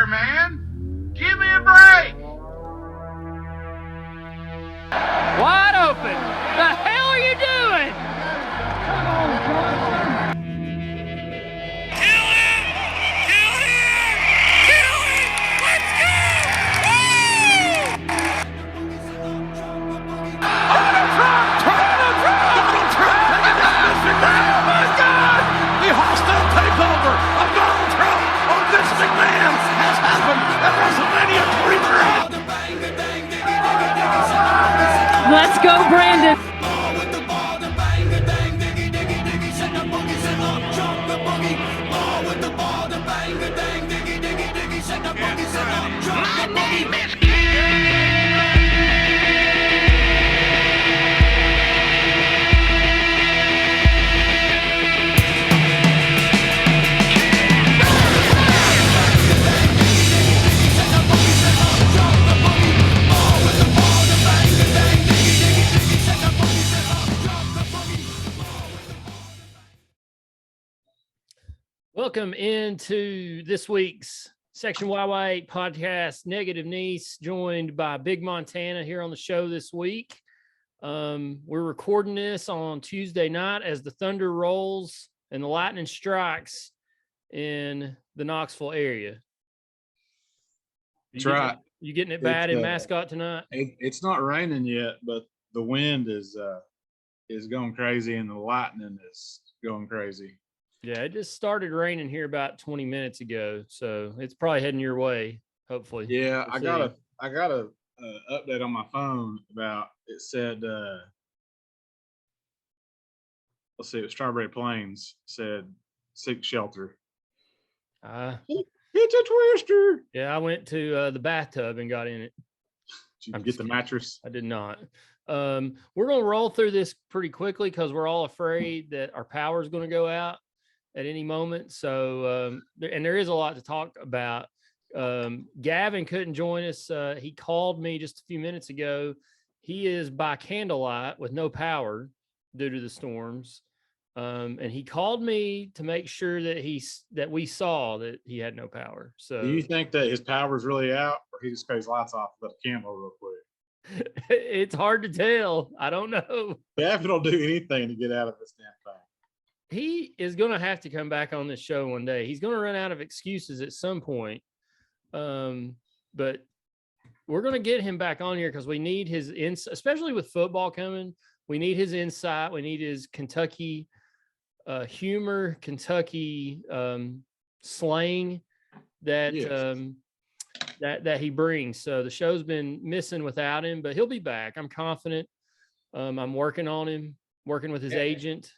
there, man. Give me a break. Wide open. The hell are you doing? Come on, John. Kill him! Kill him! Kill him! Let's go! Donald Trump! Oh my God! The hostile takeover of Donald Trump on Vince McMahon has happened at WrestleMania 23. Let's go, Brandon. My name is Welcome into this week's Section YY8 podcast, Negative Nease, joined by Big Montana here on the show this week. We're recording this on Tuesday night as the thunder rolls and the lightning strikes in the Knoxville area. That's right. You getting it bad in Mascot tonight? It's not raining yet, but the wind is going crazy and the lightning is going crazy. Yeah, it just started raining here about 20 minutes ago, so it's probably heading your way, hopefully. Yeah, I got a update on my phone about it said let's see, it was Strawberry Plains said seek shelter. It's a twister. Yeah, I went to the bathtub and got in it. Did you get the mattress? I did not. We're going to roll through this pretty quickly because we're all afraid that our power is going to go out at any moment. So, and there is a lot to talk about. Gavin couldn't join us. He called me just a few minutes ago. He is by candlelight with no power due to the storms. And he called me to make sure that we saw that he had no power. So do you think that his power's really out, or he just cut his lights off and left the candle real quick? It's hard to tell. I don't know. Gavin will do anything to get out of this damn thing. He is going to have to come back on this show one day. He's going to run out of excuses at some point. But we're going to get him back on here because we need his insight, especially with football coming. We need his insight. We need his Kentucky humor, Kentucky slang that Yes. that he brings. So the show's been missing without him, but he'll be back. I'm confident. I'm working on him, working with his agent.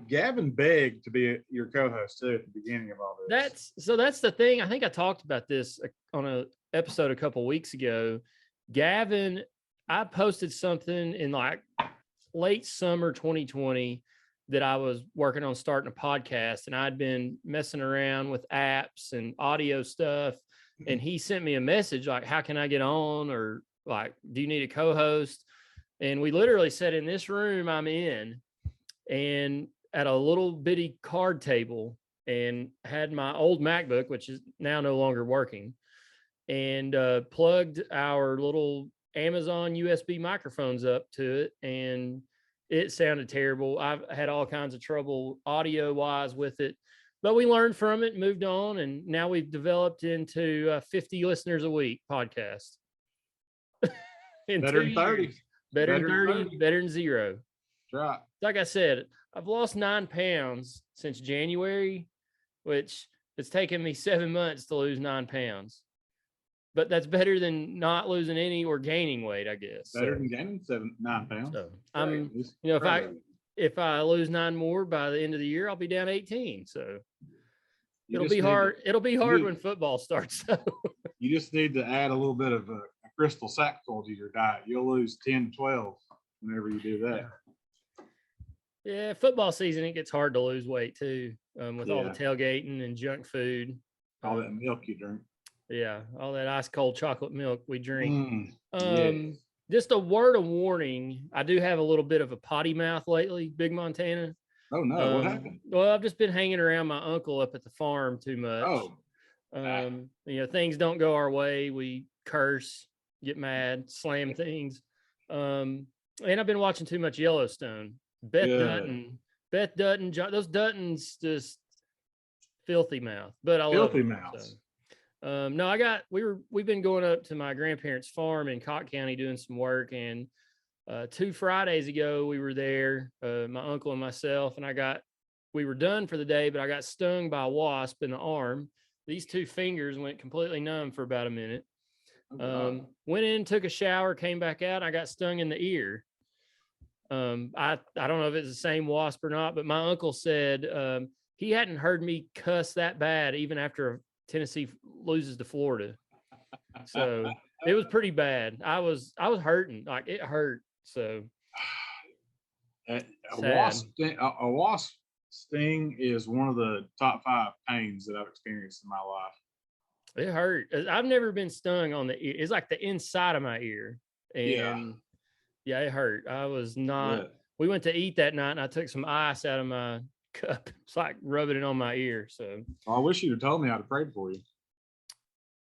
Gavin begged to be your co-host too at the beginning of all this. That's the thing. I think I talked about this on an episode a couple weeks ago. Gavin, I posted something in like late summer 2020 that I was working on starting a podcast, and I'd been messing around with apps and audio stuff. And he sent me a message like, how can I get on? Or like, do you need a co-host? And we literally said, in this room I'm in, and at a little bitty card table, and had my old MacBook, which is now no longer working, and plugged our little Amazon USB microphones up to it, and it sounded terrible. I've had all kinds of trouble audio wise with it, but we learned from it, moved on, and now we've developed into 50 listeners a week podcast. Better than 30. Better than 30, better than zero. That's right. Like I said, I've lost 9 pounds since January, which it's taken me 7 months to lose 9 pounds. But that's better than not losing any or gaining weight, I guess. Better than gaining 9 pounds. So I'm, if I lose 9 more by the end of the year, I'll be down 18. So it'll be hard. It'll be hard when football starts. You just need to add a little bit of a crystal sackful to your diet. You'll lose 10 to 12 whenever you do that. Yeah, football season, it gets hard to lose weight too, with all the tailgating and junk food. All that milk you drink. Yeah, all that ice cold chocolate milk we drink. Yes. Just a word of warning. I do have a little bit of a potty mouth lately, Big Montana. Oh no, what happened? Well, I've just been hanging around my uncle up at the farm too much. Things don't go our way. We curse, get mad, slam things. And I've been watching too much Yellowstone. Beth Dutton, those Duttons just filthy mouth, but I love Filthy them. mouths. So, no, we've been going up to my grandparents' farm in Cocks County doing some work, and 2 Fridays ago we were there, my uncle and myself, and we were done for the day, but I got stung by a wasp in the arm. These 2 fingers went completely numb for about a minute. Went in, took a shower, came back out. I got stung in the ear. I don't know if it's the same wasp or not, but my uncle said he hadn't heard me cuss that bad even after Tennessee loses to Florida. So it was pretty bad. I was hurting, like it hurt. So A wasp sting is one of the top 5 pains that I've experienced in my life. It hurt. I've never been stung on the ear. It's like the inside of my ear. And yeah, it hurt. I was not. Yeah. We went to eat that night and I took some ice out of my cup. It's like rubbing it on my ear. So I wish you'd have told me I'd have prayed for you.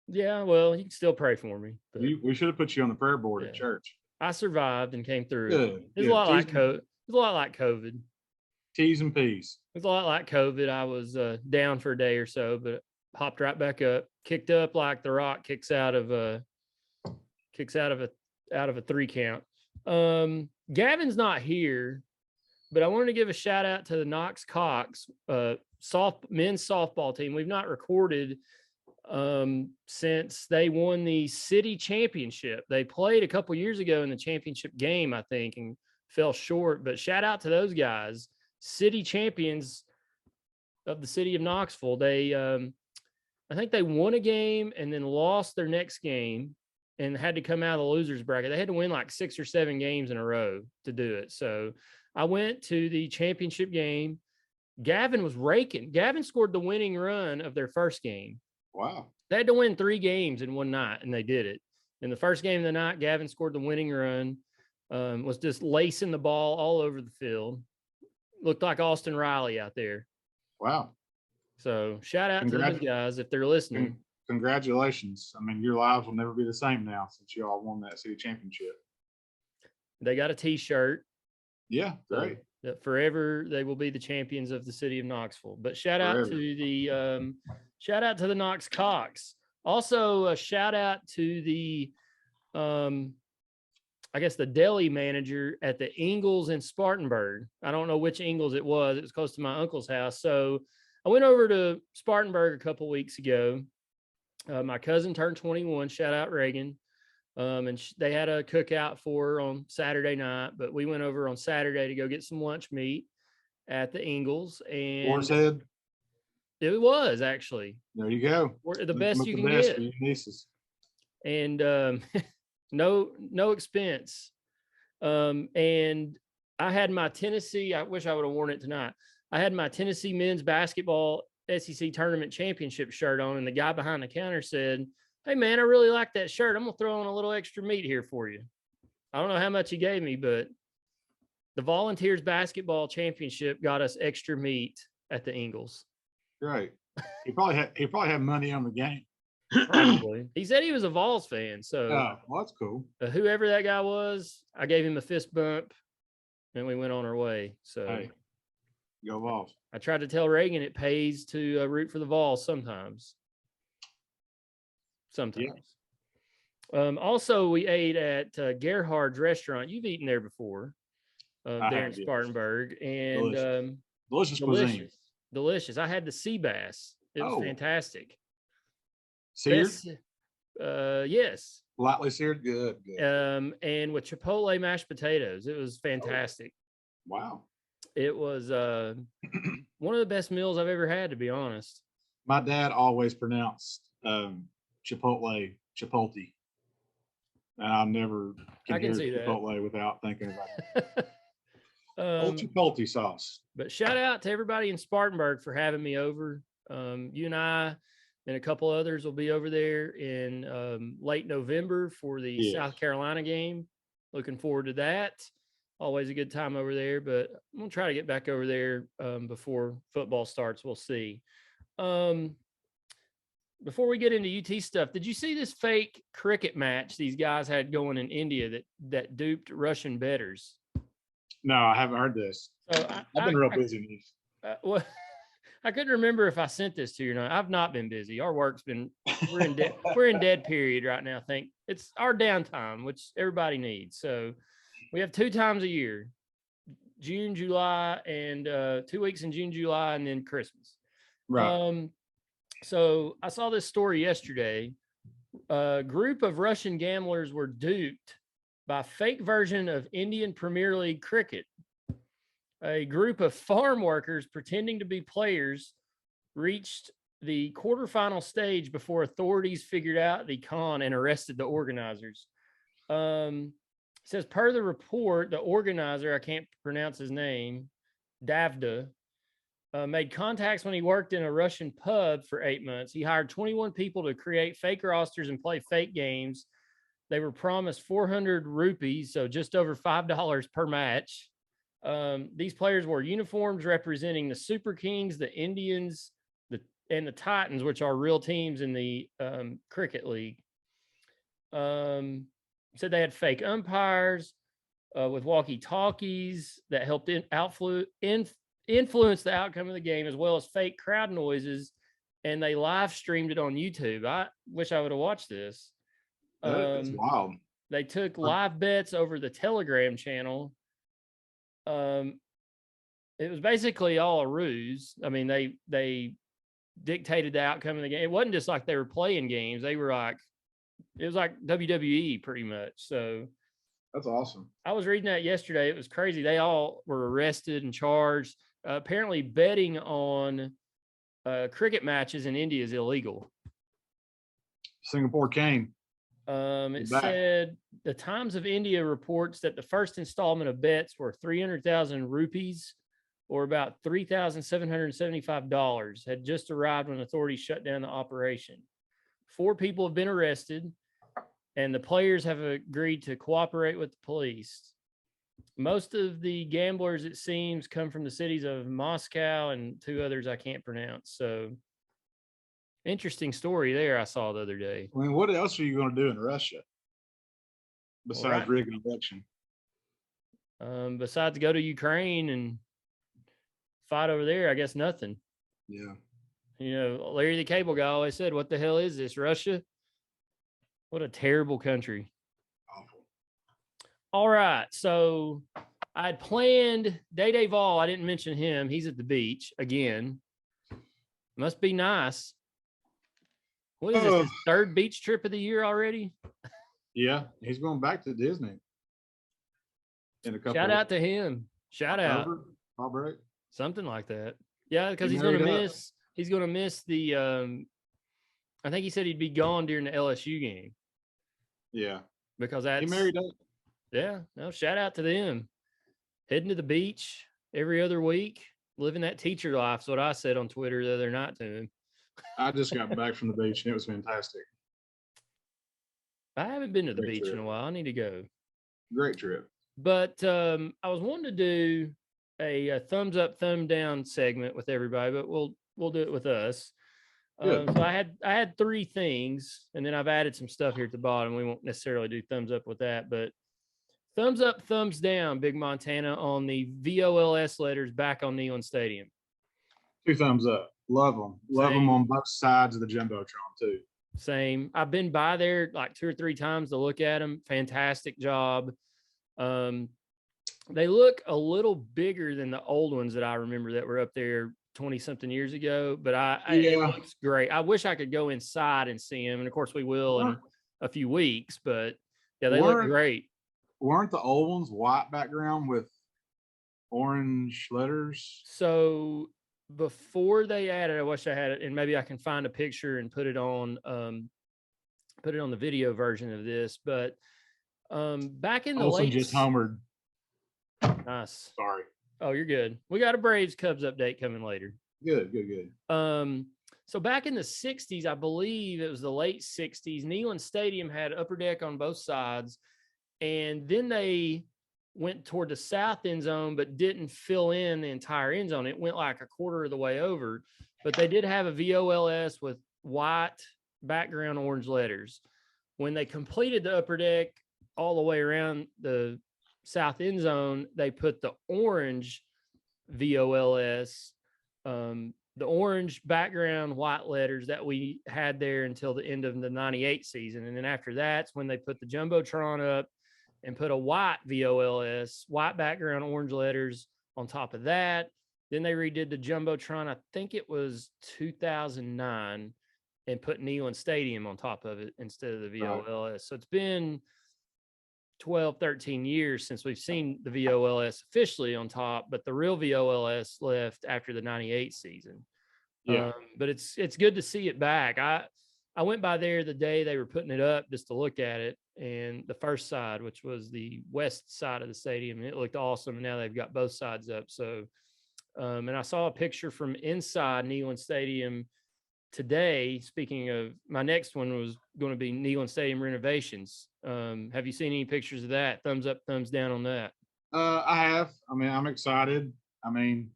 Yeah, well, you can still pray for me. But we should have put you on the prayer board at church. I survived and came through. Good. It's a lot like COVID. It's a lot like COVID. T's and P's. It's a lot like COVID. I was down for a day or so, but hopped right back up, kicked up like The Rock kicks out of a 3 count. Gavin's not here, but I wanted to give a shout out to the Knox Cocks men's softball team. We've not recorded since they won the city championship. They played a couple years ago in the championship game, I think, and fell short. But shout out to those guys, city champions of the city of Knoxville. They, I think they won a game and then lost their next game and had to come out of the losers bracket. They had to win like 6 or 7 games in a row to do it. So I went to the championship game. Gavin was raking. Gavin scored the winning run of their first game. Wow. They had to win 3 games in one night, and they did it. In the first game of the night, Gavin scored the winning run, was just lacing the ball all over the field. Looked like Austin Riley out there. Wow. So shout out to those guys if they're listening. Congratulations. I mean, your lives will never be the same now since you all won that city championship. They got a T-shirt. Yeah, great. That forever they will be the champions of the city of Knoxville. But shout out to the Knox Cocks. Also a shout out to the I guess the deli manager at the Ingalls in Spartanburg. I don't know which Ingalls it was. It was close to my uncle's house. So I went over to Spartanburg a couple weeks ago. My cousin turned 21. Shout out Reagan. And they had a cookout for her on Saturday night, but we went over on Saturday to go get some lunch meat at the Ingalls. And Horse head? It was actually. There you go. The best you can get. For your nieces. And no expense. And I had my Tennessee, I wish I would have worn it tonight. I had my Tennessee men's basketball SEC tournament championship shirt on, and the guy behind the counter said, "Hey man, I really like that shirt. I'm gonna throw on a little extra meat here for you." I don't know how much he gave me, but the Volunteers basketball championship got us extra meat at the Ingalls. Right. He probably had money on the game. Probably. He said he was a Vols fan, so well, that's cool. Whoever that guy was, I gave him a fist bump, and we went on our way. So, hey, go Vols. I tried to tell Reagan it pays to root for the Vols sometimes. Yeah. Also, we ate at Gerhard's restaurant. You've eaten there before, there in Spartanburg, and delicious cuisine. Delicious. I had the sea bass. It was fantastic. Seared? Yes. Lightly seared? Good. And with Chipotle mashed potatoes. It was fantastic. Wow. It was one of the best meals I've ever had, to be honest. My dad always pronounced Chipotle. And I never can hear Chipotle without thinking about it. Old Chipotle sauce. But shout out to everybody in Spartanburg for having me over. You and I and a couple others will be over there in late November for the South Carolina game. Looking forward to that. Always a good time over there, but I'm going to try to get back over there before football starts. We'll see. before we get into UT stuff, did you see this fake cricket match these guys had going in India that duped Russian bettors? No, I haven't heard this. So I've been real busy. Nease. Well, I couldn't remember if I sent this to you or not. I've not been busy. Our work's been we're in dead period right now. I think it's our downtime, which everybody needs. So we have 2 times a year, June, July, and 2 weeks in June, July, and then Christmas. Right. So I saw this story yesterday. A group of Russian gamblers were duped by a fake version of Indian Premier League cricket. A group of farm workers pretending to be players reached the quarterfinal stage before authorities figured out the con and arrested the organizers. It says, per the report, the organizer, I can't pronounce his name, Davda, made contacts when he worked in a Russian pub for 8 months. He hired 21 people to create fake rosters and play fake games. They were promised 400 rupees, so just over $5 per match. These players wore uniforms representing the Super Kings, the Indians, and the Titans, which are real teams in the cricket league. Said they had fake umpires with walkie-talkies that helped influence the outcome of the game, as well as fake crowd noises, and they live streamed it on YouTube. I wish I would have watched this. That's wild. They took live bets over the Telegram channel. It was basically all a ruse. I mean, they dictated the outcome of the game. It wasn't just like they were playing games. They were like, it was like WWE pretty much. So that's awesome. I was reading that yesterday. It was crazy. They all were arrested and charged. Apparently betting on cricket matches in India is illegal. Singapore came. It said the Times of India reports that the first installment of bets were 300,000 rupees, or about $3,775, had just arrived when authorities shut down the operation. 4 people have been arrested, and the players have agreed to cooperate with the police. Most of the gamblers, it seems, come from the cities of Moscow and 2 others I can't pronounce. So interesting story there I saw the other day. I mean, what else are you going to do in Russia besides rig an election? Besides go to Ukraine and fight over there, I guess nothing. Yeah. You know, Larry the Cable Guy always said, what the hell is this, Russia? What a terrible country. Awful. All right. So I had planned Day Vol. I didn't mention him. He's at the beach again. Must be nice. What is this, his 3rd beach trip of the year already? Yeah, he's going back to Disney. Shout out to him. Shout out. Break. Something like that. Yeah, because he's going to miss. He's going to miss the. I think he said he'd be gone during the LSU game. Yeah, because that's he married up. Yeah, no. Shout out to them. Heading to the beach every other week, living that teacher life. Is what I said on Twitter the other night to him. I just got back from the beach and it was fantastic. I haven't been to the beach in a while. I need to go. Great trip. But I was wanting to do a thumbs up, thumb down segment with everybody, but we'll do it with us. So I had 3 things, and then I've added some stuff here at the bottom. We won't necessarily do thumbs up with that, but thumbs up, thumbs down, Big Montana, on the VOLS letters back on Neyland Stadium. 2 thumbs up. Love them. Love them on both sides of the Jumbotron too. Same. I've been by there like 2 or 3 times to look at them. Fantastic job. They look a little bigger than the old ones that I remember that were up there 20-something years ago, but it looks great. I wish I could go inside and see them, and of course we will in a few weeks, but yeah, they look great. Weren't the old ones white background with orange letters? So before they added, I wish I had it, and maybe I can find a picture and put it on the video version of this, but back in the late just homered. Nice. Sorry. Oh, you're good. We got a Braves Cubs update coming later. Good. So back in the 60s, I believe it was the late 60s, Neyland Stadium had upper deck on both sides, and then they went toward the south end zone, but didn't fill in the entire end zone. It went like a quarter of the way over, but they did have a VOLS white background, orange letters. When they completed the upper deck all the way around the south end zone, they put the orange VOLS, the orange background, white letters that we had there until the end of the 98 season. And then after that's when they put the Jumbotron up and put a white VOLS, white background, orange letters on top of that. Then they redid the Jumbotron, I think it was 2009, and put Neyland Stadium on top of it instead of the VOLS. So it's been 12, 13 years since we've seen the VOLS officially on top, but the real VOLS left after the 98 season. Yeah. But it's good to see it back. I went by there the day they were putting it up just to look at it, and the first side, which was the west side of the stadium, and it looked awesome. And now they've got both sides up. So, and I saw a picture from inside Neyland Stadium today. Speaking of, my next one was going to be Neyland Stadium renovations. Have you seen any pictures of that? Thumbs up, thumbs down on that? I have. I mean, I'm excited. I mean,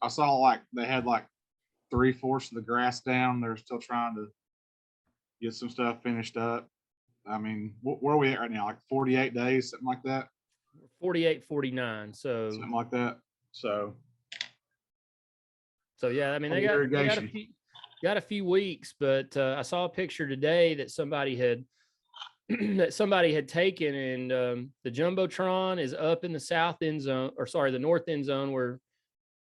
I saw like they had like 3/4 of the grass down. They're still trying to get some stuff finished up. I mean, where are we at right now? Like 48 days, something like that? 48, 49. So something like that. So yeah, I mean, they got a few weeks, but I saw a picture today that somebody had taken, and the Jumbotron is up in the south end zone, or sorry, the north end zone where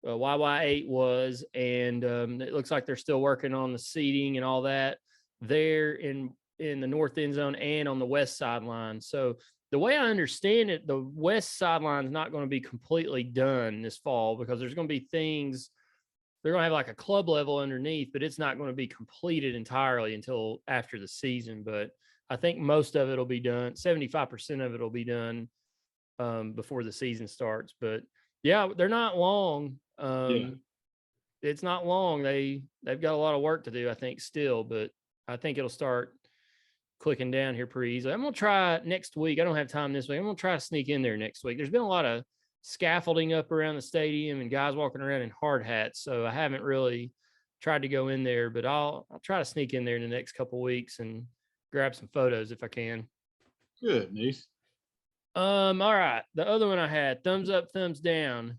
YY8 was, and it looks like they're still working on the seating and all that there in the north end zone and on the west sideline. So the way I understand it, the west sideline is not going to be completely done this fall because there's going to be things. They're going to have like a club level underneath, but it's not going to be completed entirely until after the season. But I think most of it will be done. 75% of it will be done before the season starts. But yeah, they're not long. It's not long. They've got a lot of work to do, I think, still, but I think it'll start clicking down here pretty easily. I'm going to try next week. I don't have time this week. I'm going to try to sneak in there next week. There's been a lot of scaffolding up around the stadium and guys walking around in hard hats. So I haven't really tried to go in there, but I'll try to sneak in there in the next couple of weeks and grab some photos if I can. Good, Nease. All right. The other one I had, thumbs up, thumbs down.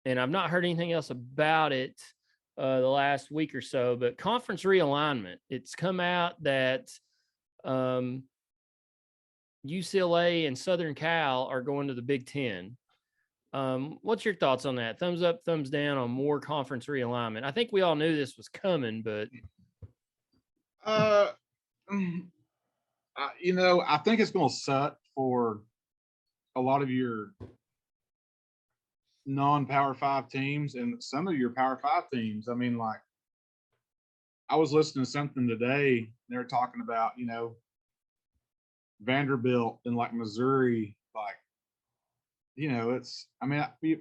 And I've not heard anything else about it the last week or so, but conference realignment. It's come out that UCLA and Southern Cal are going to the Big Ten. What's your thoughts on that? Thumbs up, thumbs down on more conference realignment. I think we all knew this was coming, but I think it's going to suck for a lot of your non-Power 5 teams and some of your Power 5 teams. I mean, like, I was listening to something today. They were talking about, Vanderbilt and like Missouri, like,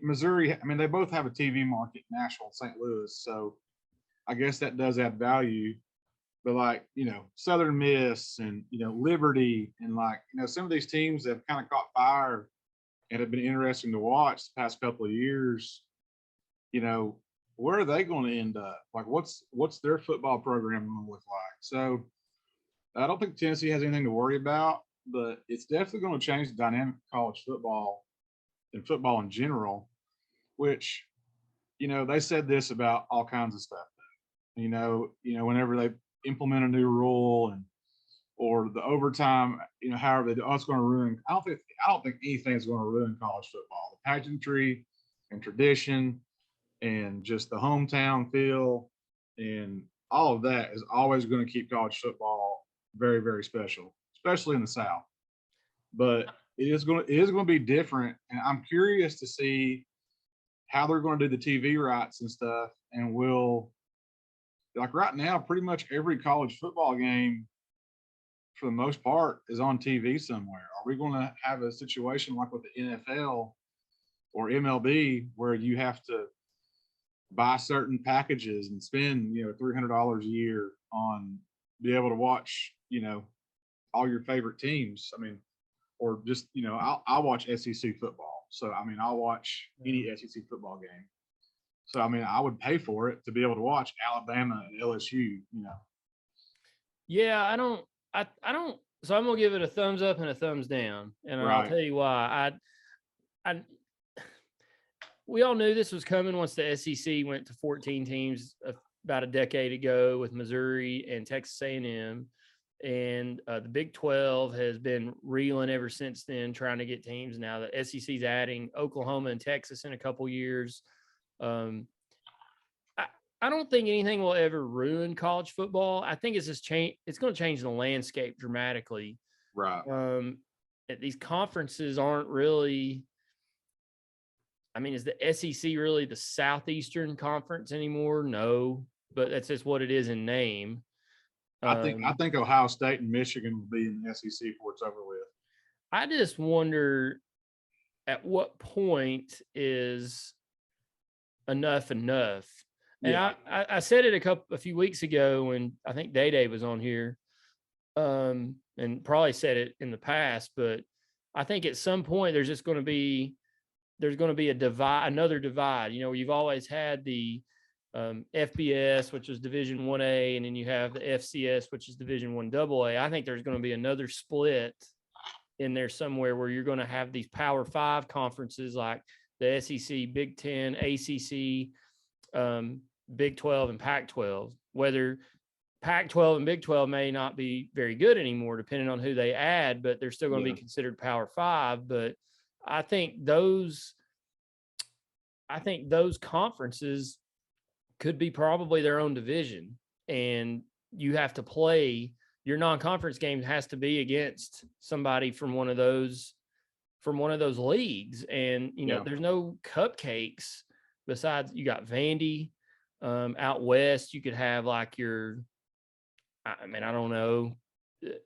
Missouri, they both have a TV market, Nashville and St. Louis. So I guess that does add value. But like, Southern Miss and, Liberty and like, some of these teams that have kind of caught fire and have been interesting to watch the past couple of years, where are they going to end up? Like, what's their football program going to look like? So I don't think Tennessee has anything to worry about, but it's definitely going to change the dynamic of college football and football in general, which, they said this about all kinds of stuff. Whenever they implement a new rule or the overtime, however they do, it's going to ruin. I don't think anything is going to ruin college football. The pageantry and tradition and just the hometown feel and all of that is always going to keep college football very, very special, especially in the South. But it is going to be different, and I'm curious to see how they're going to do the TV rights and stuff. And like right now, pretty much every college football game, for the most part, is on TV somewhere. Are we going to have a situation like with the NFL or MLB where you have to buy certain packages and spend, $300 a year on be able to watch, all your favorite teams? Or just, I'll watch SEC football. So, I'll watch any SEC football game. So, I would pay for it to be able to watch Alabama and LSU, Yeah, I don't. So I'm gonna give it a thumbs up and a thumbs down, and I'll Right. tell you why. I we all knew this was coming once the SEC went to 14 teams about a decade ago with Missouri and Texas A&M, and the Big 12 has been reeling ever since then, trying to get teams. Now the SEC's adding Oklahoma and Texas in a couple years. Um, I don't think anything will ever ruin college football. I think it's just change. It's going to change the landscape dramatically. Right. These conferences aren't really. I mean, is the SEC really the Southeastern Conference anymore? No, but that's just what it is in name. I think Ohio State and Michigan will be in the SEC before it's over with. I just wonder at what point is enough. And Yeah. I said it a few weeks ago when I think Day was on here, and probably said it in the past, but I think at some point there's going to be a divide, another divide. You know, you've always had the FBS, which is Division 1A, and then you have the FCS, which is Division 1AA. I think there's going to be another split in there somewhere where you're going to have these Power 5 conferences like the SEC, Big 10, ACC, Big 12, and Pac 12. Whether Pac 12 and Big 12 may not be very good anymore, depending on who they add, but they're still going to be considered Power 5. But I think those conferences could be probably their own division, and you have to play your non-conference game has to be against somebody from one of those leagues. And you know, there's no cupcakes besides you got Vandy out west. You could have like I don't know,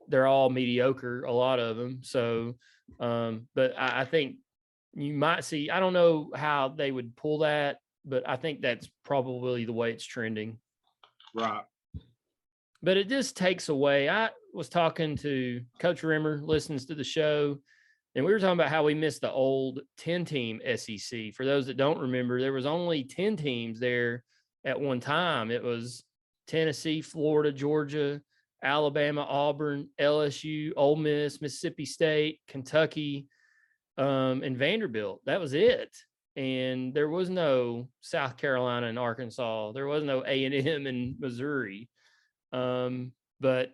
they're all mediocre, a lot of them. So but I think you might see, I don't know how they would pull that, but I think that's probably the way it's trending. Right. But it just takes away. I was talking to Coach Rimmer, listens to the show, and we were talking about how we missed the old 10-team SEC. For those that don't remember, there was only 10 teams there at one time. It was Tennessee, Florida, Georgia, Alabama, Auburn, LSU, Ole Miss, Mississippi State, Kentucky, and Vanderbilt. That was it. And there was no South Carolina and Arkansas. There was no A&M and Missouri. But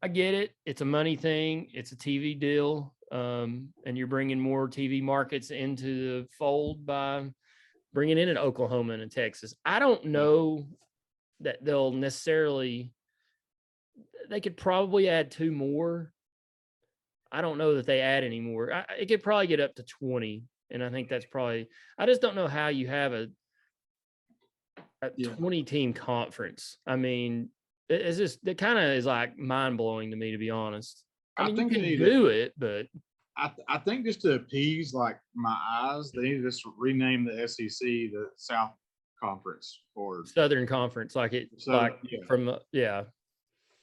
I get it. It's a money thing. It's a TV deal. And you're bringing more TV markets into the fold by bringing in an Oklahoma and a Texas. I don't know that they'll necessarily, they could probably add 2 more. I don't know that they add any more. It could probably get up to 20. And I think that's probably, I just don't know how you have a 20-team conference. I mean, it's just, it kind of is like mind blowing to me, to be honest. I mean, you can do it, but I think just to appease like my eyes, they need to just rename the SEC the South Conference or Southern Conference, like it,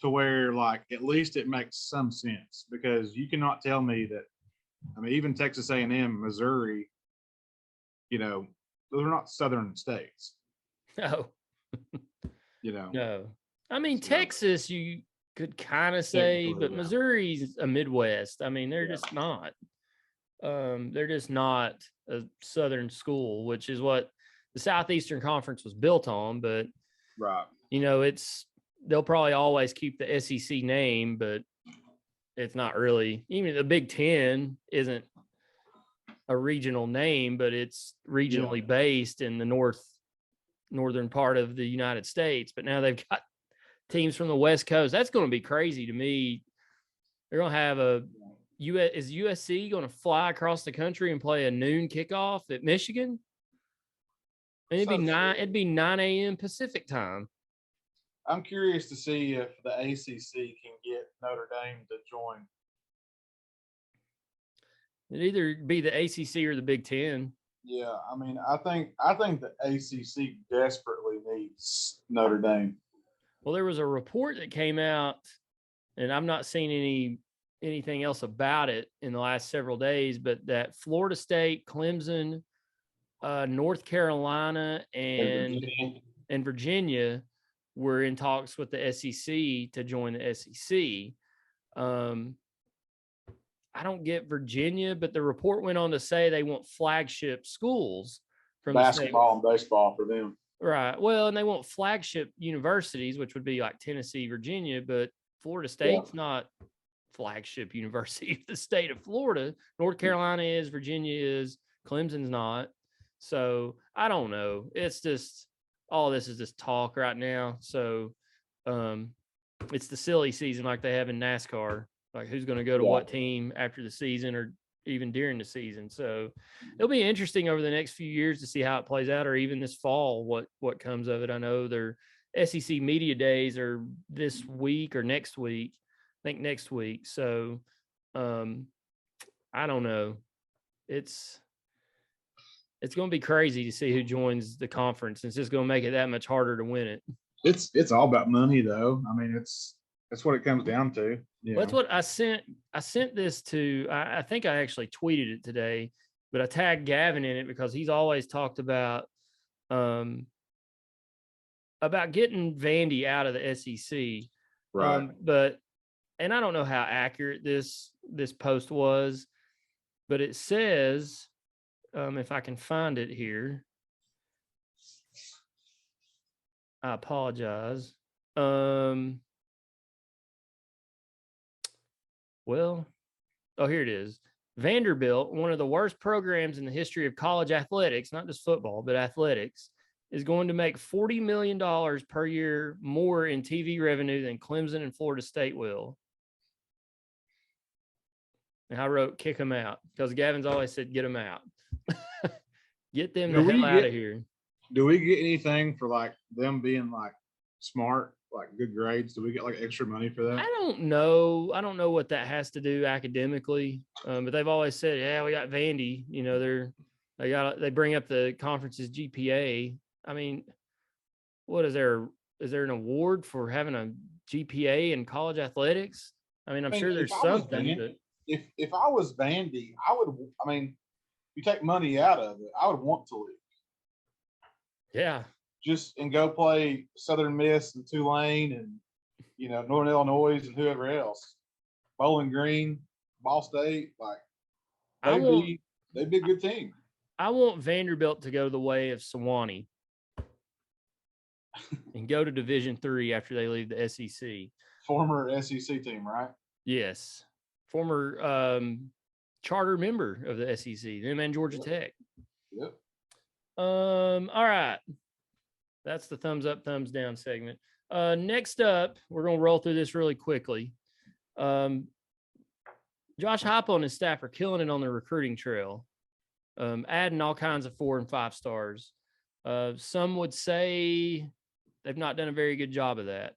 to where like at least it makes some sense, because you cannot tell me that. I mean, even Texas A&M, Missouri, you know, those are not Southern states. No. You know. No. I mean, Texas, you could kind of say, but Missouri's a Midwest. I mean, they're just not. They're just not a Southern school, which is what the Southeastern Conference was built on. But, you know, they'll probably always keep the SEC name, but it's not really. Even the Big 10 isn't a regional name, but it's regionally based in the northern part of the United States. But now they've got teams from the West Coast. That's going to be crazy to me. They're going to have is USC going to fly across the country and play a noon kickoff at Michigan? And it'd be 9 a.m. Pacific time. I'm curious to see if the ACC can get Notre Dame to join. It'd either be the ACC or the Big 10. Yeah, I mean, I think the ACC desperately needs Notre Dame. Well, there was a report that came out, and I've not seen anything else about it in the last several days, but that Florida State, Clemson, North Carolina, and Virginia were in talks with the SEC to join the SEC. I don't get Virginia, but the report went on to say they want flagship schools from basketball and baseball for them. Right. Well, and they want flagship universities, which would be like Tennessee, Virginia, but Florida State's not flagship university of the state of Florida. North Carolina is, Virginia is, Clemson's not. So I don't know. It's just all this is just talk right now. So it's the silly season like they have in NASCAR. Like who's going to go to what team after the season or even during the season. So it'll be interesting over the next few years to see how it plays out, or even this fall, what comes of it. I know their SEC media days are this week or next week. I think next week. So I don't know. It's going to be crazy to see who joins the conference. It's just going to make it that much harder to win it. It's all about money, though. I mean, that's what it comes down to. Well, that's what I sent. I sent this to, I think I actually tweeted it today, but I tagged Gavin in it because he's always talked about getting Vandy out of the SEC. Right. And I don't know how accurate this post was, but it says, if I can find it here, I apologize. Well, here it is. Vanderbilt, one of the worst programs in the history of college athletics, not just football, but athletics, is going to make $40 million per year more in TV revenue than Clemson and Florida State will. And I wrote, kick them out, because Gavin's always said, get them out. Get them the hell out of here. Do we get anything for like them being like smart, like good grades? Do we get like extra money for that? I don't know. I don't know what that has to do academically, but they've always said, yeah, we got Vandy. You know, they bring up the conference's GPA. I mean, what is there? Is there an award for having a GPA in college athletics? I mean, I'm sure there's something. But if I was Vandy, I would. I mean, you take money out of it, I would want to leave. Yeah. And go play Southern Miss and Tulane and, you know, Northern Illinois and whoever else. Bowling Green, Ball State, like they'd be a good team. I want Vanderbilt to go the way of Sewanee and go to Division III after they leave the SEC. Former SEC team, right? Yes. Former charter member of the SEC, them and Georgia Tech. Yep. All right. That's the thumbs up, thumbs down segment. Next up, we're going to roll through this really quickly. Josh Heupel and his staff are killing it on the recruiting trail, adding all kinds of 4 and 5 stars. Some would say they've not done a very good job of that.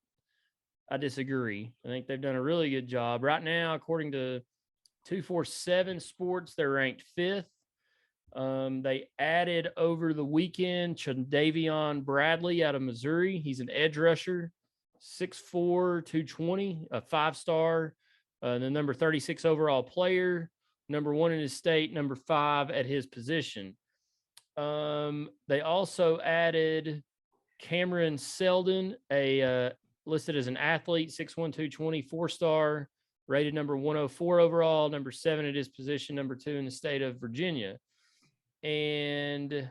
I disagree. I think they've done a really good job. Right now, according to 247 Sports, they're ranked 5th. They added over the weekend Davion Bradley out of Missouri. He's an edge rusher, 6'4", 220, a 5-star, the number 36 overall player, number 1 in his state, number 5 at his position. They also added Cameron Selden, listed as an athlete, 6'1", 220, 4-star, rated number 104 overall, number 7 at his position, number 2 in the state of Virginia. And,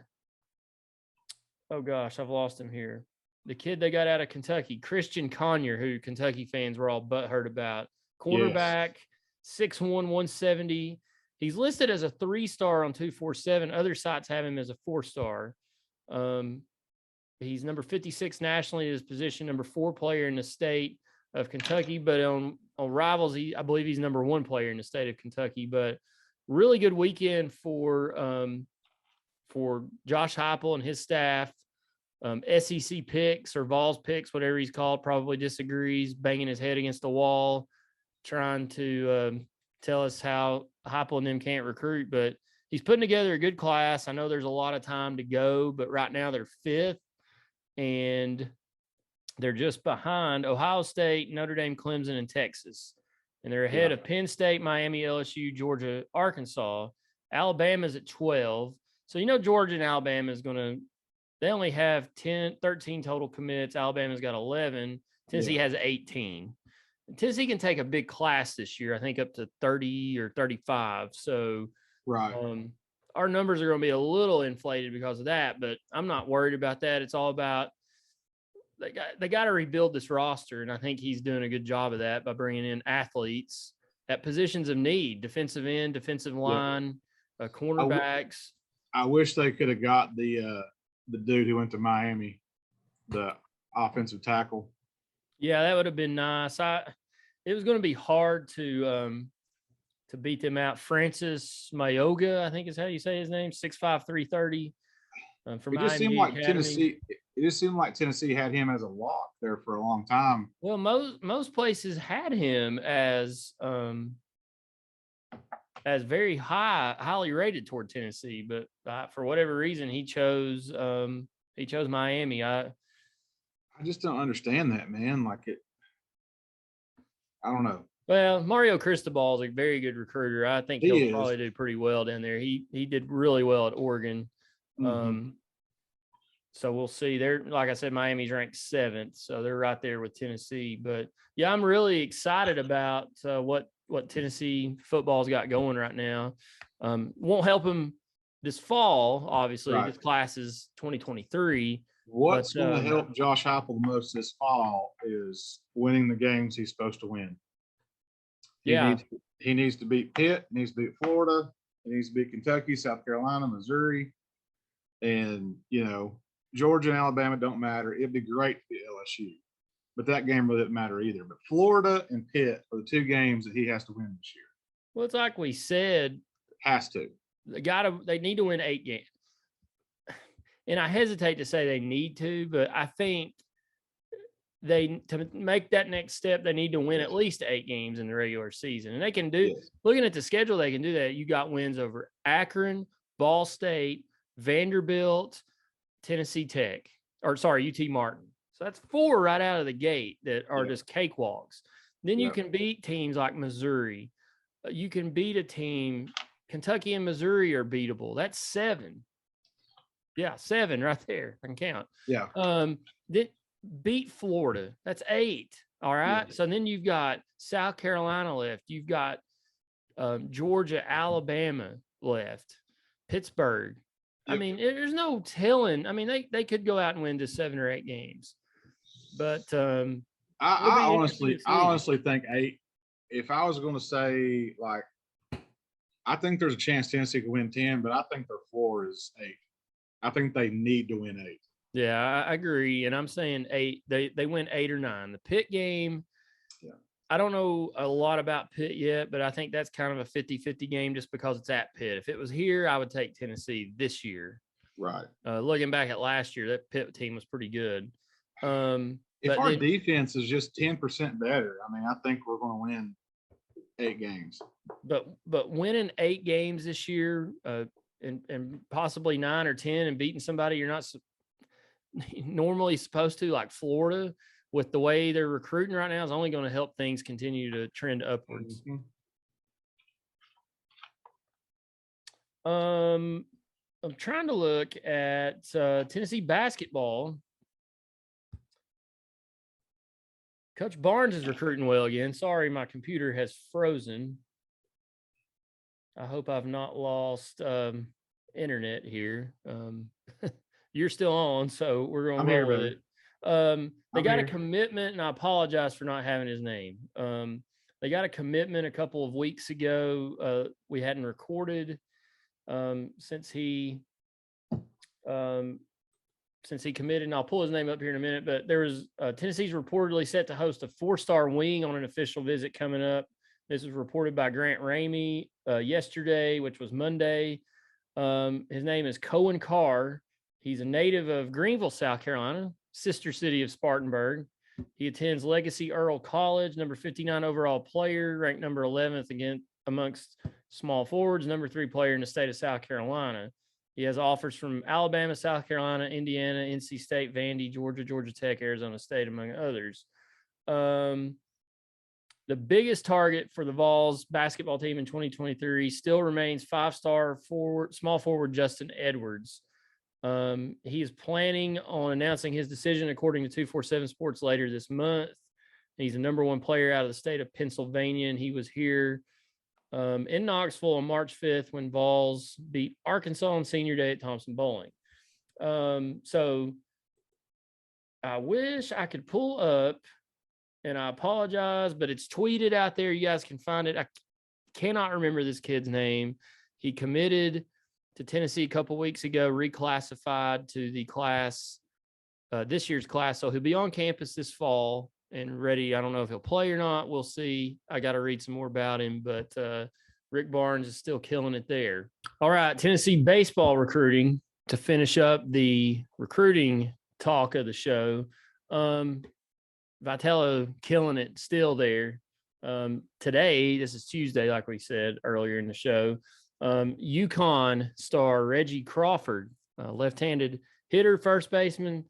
oh gosh, I've lost him here. The kid they got out of Kentucky, Christian Conyer, who Kentucky fans were all butthurt about. Cornerback, 6'1", 170. He's listed as a 3-star on 247. Other sites have him as a 4-star. He's number 56 nationally at his position, number 4 player in the state of Kentucky. But on Rivals, I believe he's number 1 player in the state of Kentucky. But really good weekend for Josh Heupel and his staff. SEC picks or Vols picks, whatever he's called, probably disagrees, banging his head against the wall, trying to tell us how Heupel and them can't recruit. But he's putting together a good class. I know there's a lot of time to go, but right now they're 5th, and they're just behind Ohio State, Notre Dame, Clemson, and Texas. And they're ahead of Penn State, Miami, LSU, Georgia, Arkansas. Alabama's at 12. So, you know, Georgia and Alabama they only have 13 total commits. Alabama's got 11. Tennessee has 18. Tennessee can take a big class this year, I think up to 30 or 35. So Right. Our numbers are going to be a little inflated because of that, but I'm not worried about that. It's all about they got to rebuild this roster, and I think he's doing a good job of that by bringing in athletes at positions of need: defensive end, defensive line, cornerbacks. I wish they could have got the dude who went to Miami, the offensive tackle. Yeah, that would have been nice. It was going to be hard to beat them out. Francis Mayoga, I think is how you say his name, 6'5", 330. From It just seemed IMG like Academy. Tennessee. It just seemed like Tennessee had him as a lock there for a long time. Well, most places had him as very highly rated toward Tennessee, but for whatever reason he chose Miami. I just don't understand that, man. Like I don't know. Well, Mario Cristobal is a very good recruiter. I think he'll probably do pretty well down there. He did really well at Oregon. Mm-hmm. So we'll see. They're, like I said, Miami's ranked 7th, so they're right there with Tennessee. But yeah, I'm really excited about what Tennessee football's got going right now. Won't help them this fall, obviously. Right. This class is 2023. What's going to help Josh Heupel the most this fall is winning the games he's supposed to win. He needs to beat Pitt, needs to beat Florida, he needs to beat Kentucky, South Carolina, Missouri, and Georgia and Alabama don't matter. It'd be great to beat LSU, but that game really doesn't matter either. But Florida and Pitt are the 2 games that he has to win this year. Well, it's like we said, has to. They need to win 8 games, and I hesitate to say they need to, but I think to make that next step, they need to win at least 8 games in the regular season. And they can do, looking at the schedule, they can do that. You got wins over Akron, Ball State, Vanderbilt, Tennessee Tech, UT Martin. So that's 4 right out of the gate that are just cakewalks. Then you can beat teams like Missouri. You can beat a team, Kentucky and Missouri are beatable. That's 7. Yeah, 7 right there. I can count. Yeah. Then beat Florida. That's 8. All right. Yeah. So then you've got South Carolina left. You've got Georgia, Alabama left, Pittsburgh. Yep. I mean, there's no telling. I mean, they could go out and win just 7 or 8 games, but I honestly think 8. If I was going to say, like, I think there's a chance Tennessee could win 10, but I think their floor is 8. I think they need to win 8. Yeah, I agree. And I'm saying 8. They win 8 or 9. The Pitt game, I don't know a lot about Pitt yet, but I think that's kind of a 50-50 game just because it's at Pitt. If it was here, I would take Tennessee this year. Right. Looking back at last year, that Pitt team was pretty good. If our defense is just 10% better, I mean, I think we're going to win 8 games. But winning 8 games this year, and possibly 9 or 10, and beating somebody you're not normally supposed to, like Florida, with the way they're recruiting right now, is only going to help things continue to trend upwards. Mm-hmm. I'm trying to look at Tennessee basketball. Coach Barnes is recruiting well again. Sorry, my computer has frozen. I hope I've not lost internet here. You're still on, so we're going to go with it. They got a commitment, and I apologize for not having his name. They got a commitment a couple of weeks ago. We hadn't recorded since he committed, and I'll pull his name up here in a minute. But there was Tennessee's reportedly set to host a 4-star wing on an official visit coming up. This was reported by Grant Ramey yesterday, which was Monday. His name is Cohen Carr. He's a native of Greenville, South Carolina, sister city of Spartanburg. He attends Legacy Earl College, number 59 overall player, ranked number 11th again amongst small forwards, number 3 player in the state of South Carolina. He has offers from Alabama, South Carolina, Indiana, NC State, Vandy, Georgia, Georgia Tech, Arizona State, among others. The biggest target for the Vols basketball team in 2023 still remains 5-star forward, small forward Justin Edwards. He is planning on announcing his decision, according to 247 Sports, later this month. He's the number one player out of the state of Pennsylvania, and he was here in Knoxville on March 5th when Vols beat Arkansas on Senior Day at Thompson Bowling. So I wish I could pull up, and I apologize, but it's tweeted out there. You guys can find it. I cannot remember this kid's name. He committed to Tennessee a couple weeks ago, reclassified to the class, this year's class. So he'll be on campus this fall and ready. I don't know if he'll play or not. We'll see. I got to read some more about him, but Rick Barnes is still killing it there. All right, Tennessee baseball recruiting to finish up the recruiting talk of the show. Vitello killing it still there. Today, this is Tuesday, like we said earlier in the show. UConn star Reggie Crawford, left-handed hitter, first baseman,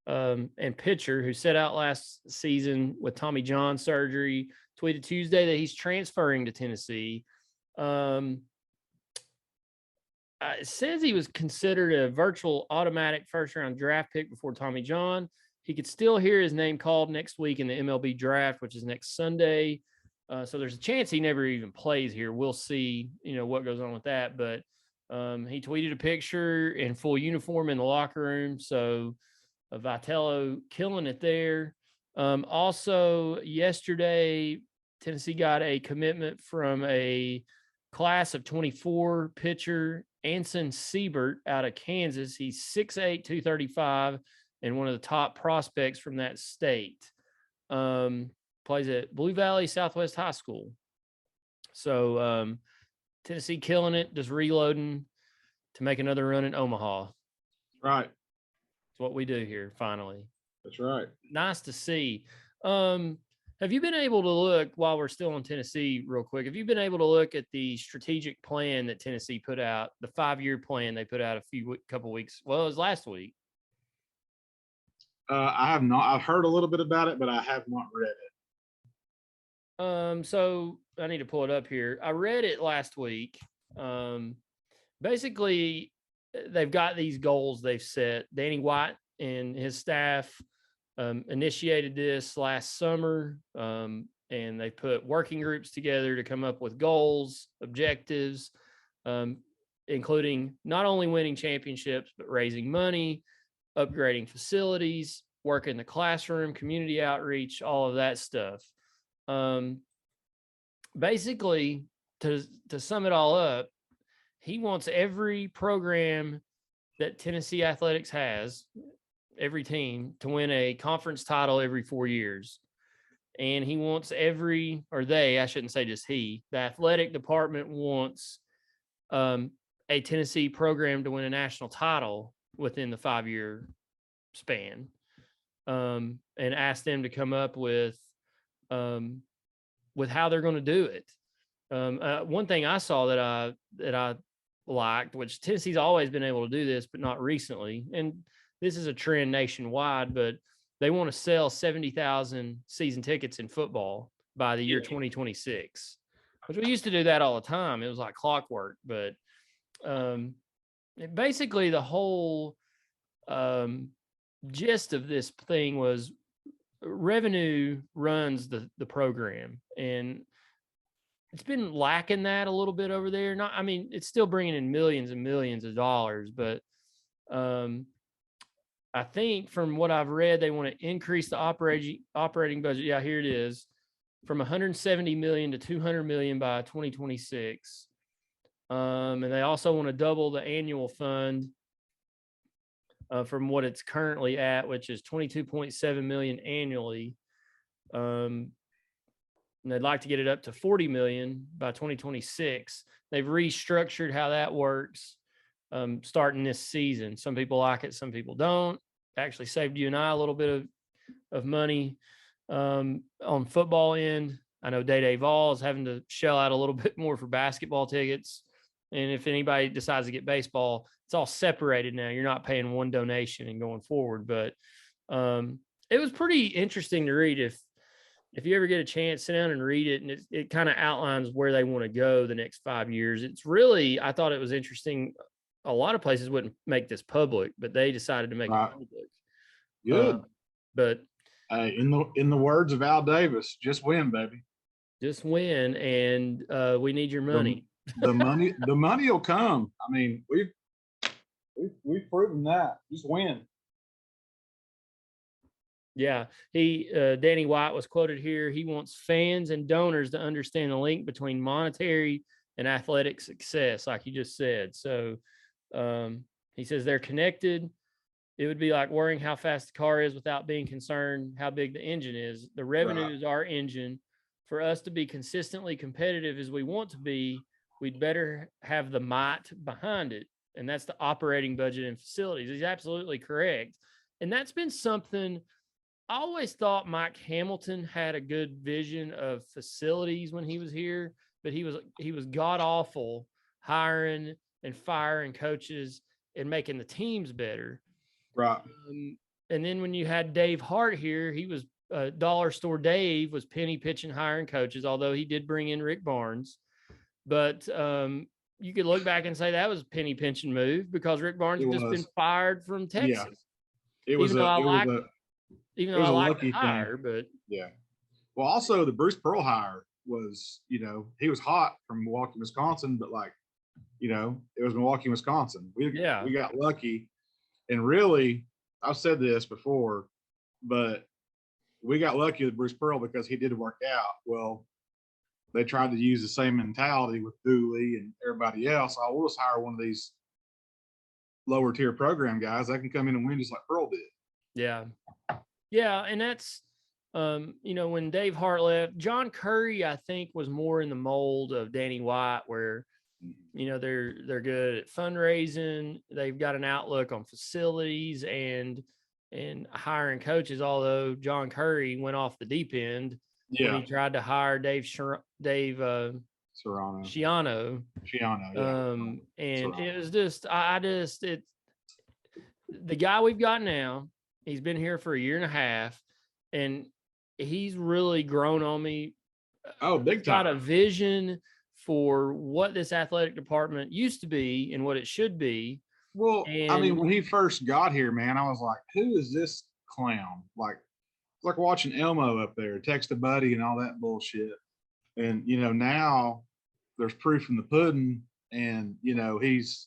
and pitcher who set out last season with Tommy John surgery, tweeted Tuesday that he's transferring to Tennessee. It says he was considered a virtual automatic first-round draft pick before Tommy John. He could still hear his name called next week in the MLB draft, which is next Sunday. So there's a chance he never even plays here. We'll see, what goes on with that. But he tweeted a picture in full uniform in the locker room. So Vitello killing it there. Also, yesterday, Tennessee got a commitment from a class of 24 pitcher, Anson Siebert out of Kansas. He's 6'8", 235, and one of the top prospects from that state. Plays at Blue Valley Southwest High School. So Tennessee killing it, just reloading to make another run in Omaha. Right. It's what we do here, finally. That's right. Nice to see. Have you been able to look, while we're still in Tennessee real quick, have you been able to look at the strategic plan that Tennessee put out, the 5-year plan they put out couple weeks? Well, it was last week. I have not. I've heard a little bit about it, but I have not read it. So I need to pull it up here. I read it last week. Basically, they've got these goals they've set. Danny White and his staff initiated this last summer, and they put working groups together to come up with goals, objectives, including not only winning championships, but raising money, upgrading facilities, work in the classroom, community outreach, all of that stuff. Basically, to sum it all up, he wants every program that Tennessee Athletics has, every team, to win a conference title every 4 years. And he wants I shouldn't say just he, the athletic department wants a Tennessee program to win a national title within the 5-year span, and ask them to come up with how they're going to do it. One thing I saw that I liked, which Tennessee's always been able to do this, but not recently, and this is a trend nationwide, but they want to sell 70,000 season tickets in football by the year 2026, which we used to do that all the time. It was like clockwork, but basically the whole gist of this thing was revenue runs the program, and it's been lacking that a little bit over there. It's still bringing in millions and millions of dollars, but I think from what I've read, they want to increase the operating budget. Yeah, here it is, from 170 million to 200 million by 2026. And they also want to double the annual fund from what it's currently at, which is 22.7 million annually. And they'd like to get it up to 40 million by 2026. They've restructured how that works starting this season. Some people like it, some people don't. Actually saved you and I a little bit of money on football end. I know Day Vols having to shell out a little bit more for basketball tickets. And if anybody decides to get baseball, it's all separated now. You're not paying one donation and going forward. But it was pretty interesting to read. If you ever get a chance, sit down and read it. And it kind of outlines where they want to go the next 5 years. It's really, I thought it was interesting. a lot of places wouldn't make this public, but they decided to make Right. it public. Good. But Hey, in the words of Al Davis, just win, baby. just win, and we need your money. The money will come. I mean, we've proven that. Just win. Yeah, Danny White was quoted here. He wants fans and donors to understand the link between monetary and athletic success, like you just said. So he says they're connected. It would be like worrying how fast the car is without being concerned how big the engine is. The revenue is our engine. For us to be consistently competitive as we want to be, we'd better have the might behind it. And that's the operating budget and facilities. He's absolutely correct. And that's been something I always thought Mike Hamilton had a good vision of facilities when he was here, but he was god awful hiring and firing coaches and making the teams better. Right. And then when you had Dave Hart here, he was Dollar Store Dave was penny pitching hiring coaches, although he did bring in Rick Barnes. But you could look back and say that was a penny pinching move because Rick Barnes had just been fired from Texas. Yeah. It was a lucky hire, but yeah. Well, also the Bruce Pearl hire was, he was hot from Milwaukee, Wisconsin, but it was Milwaukee, Wisconsin. We got lucky. And really, I've said this before, but we got lucky with Bruce Pearl because he did work out. Well, they tried to use the same mentality with Dooley and everybody else. I will just hire one of these lower tier program guys that can come in and win just like Pearl did. Yeah. Yeah. And that's, when Dave Hart left, John Curry, I think, was more in the mold of Danny White, where, they're good at fundraising. They've got an outlook on facilities and hiring coaches, although John Curry went off the deep end. Yeah. When he tried to hire Dave Schiano. Yeah. And Serrano. It was just, the guy we've got now, he's been here for a year and a half, and he's really grown on me. Oh, big time. Got a vision for what this athletic department used to be and what it should be. Well, when he first got here, man, I was like, who is this clown? Like, it's like watching Elmo up there, text a buddy and all that bullshit. And, now there's proof in the pudding, and, he's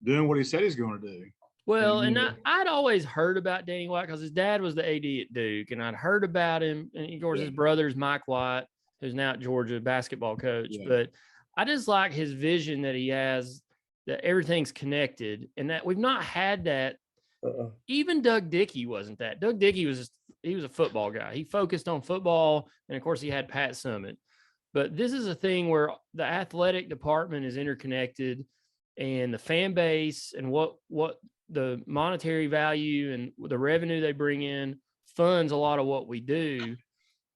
doing what he said he's going to do. Well, and I'd always heard about Danny White because his dad was the AD at Duke, and I'd heard about him. And of course, his brother's Mike White, who's now at Georgia, basketball coach. Yeah. But I just like his vision that he has, that everything's connected, and that we've not had that. Even Doug Dickey wasn't that. Doug Dickey he was a football guy. He focused on football, and of course, he had Pat Summitt. But this is a thing where the athletic department is interconnected, and the fan base and what the monetary value and the revenue they bring in funds a lot of what we do,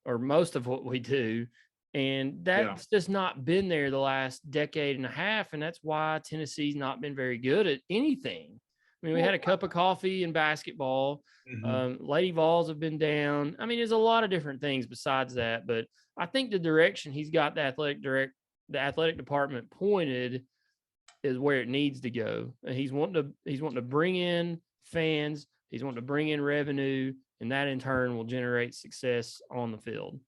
or most of what we do. And that's just not been there the last decade and a half. And that's why Tennessee's not been very good at anything. I mean, we had a cup of coffee in basketball. Mm-hmm. Lady Vols have been down. I mean, there's a lot of different things besides that, but I think the direction he's got the athletic department pointed is where it needs to go. And he's wanting to bring in fans. He's wanting to bring in revenue, and that in turn will generate success on the field.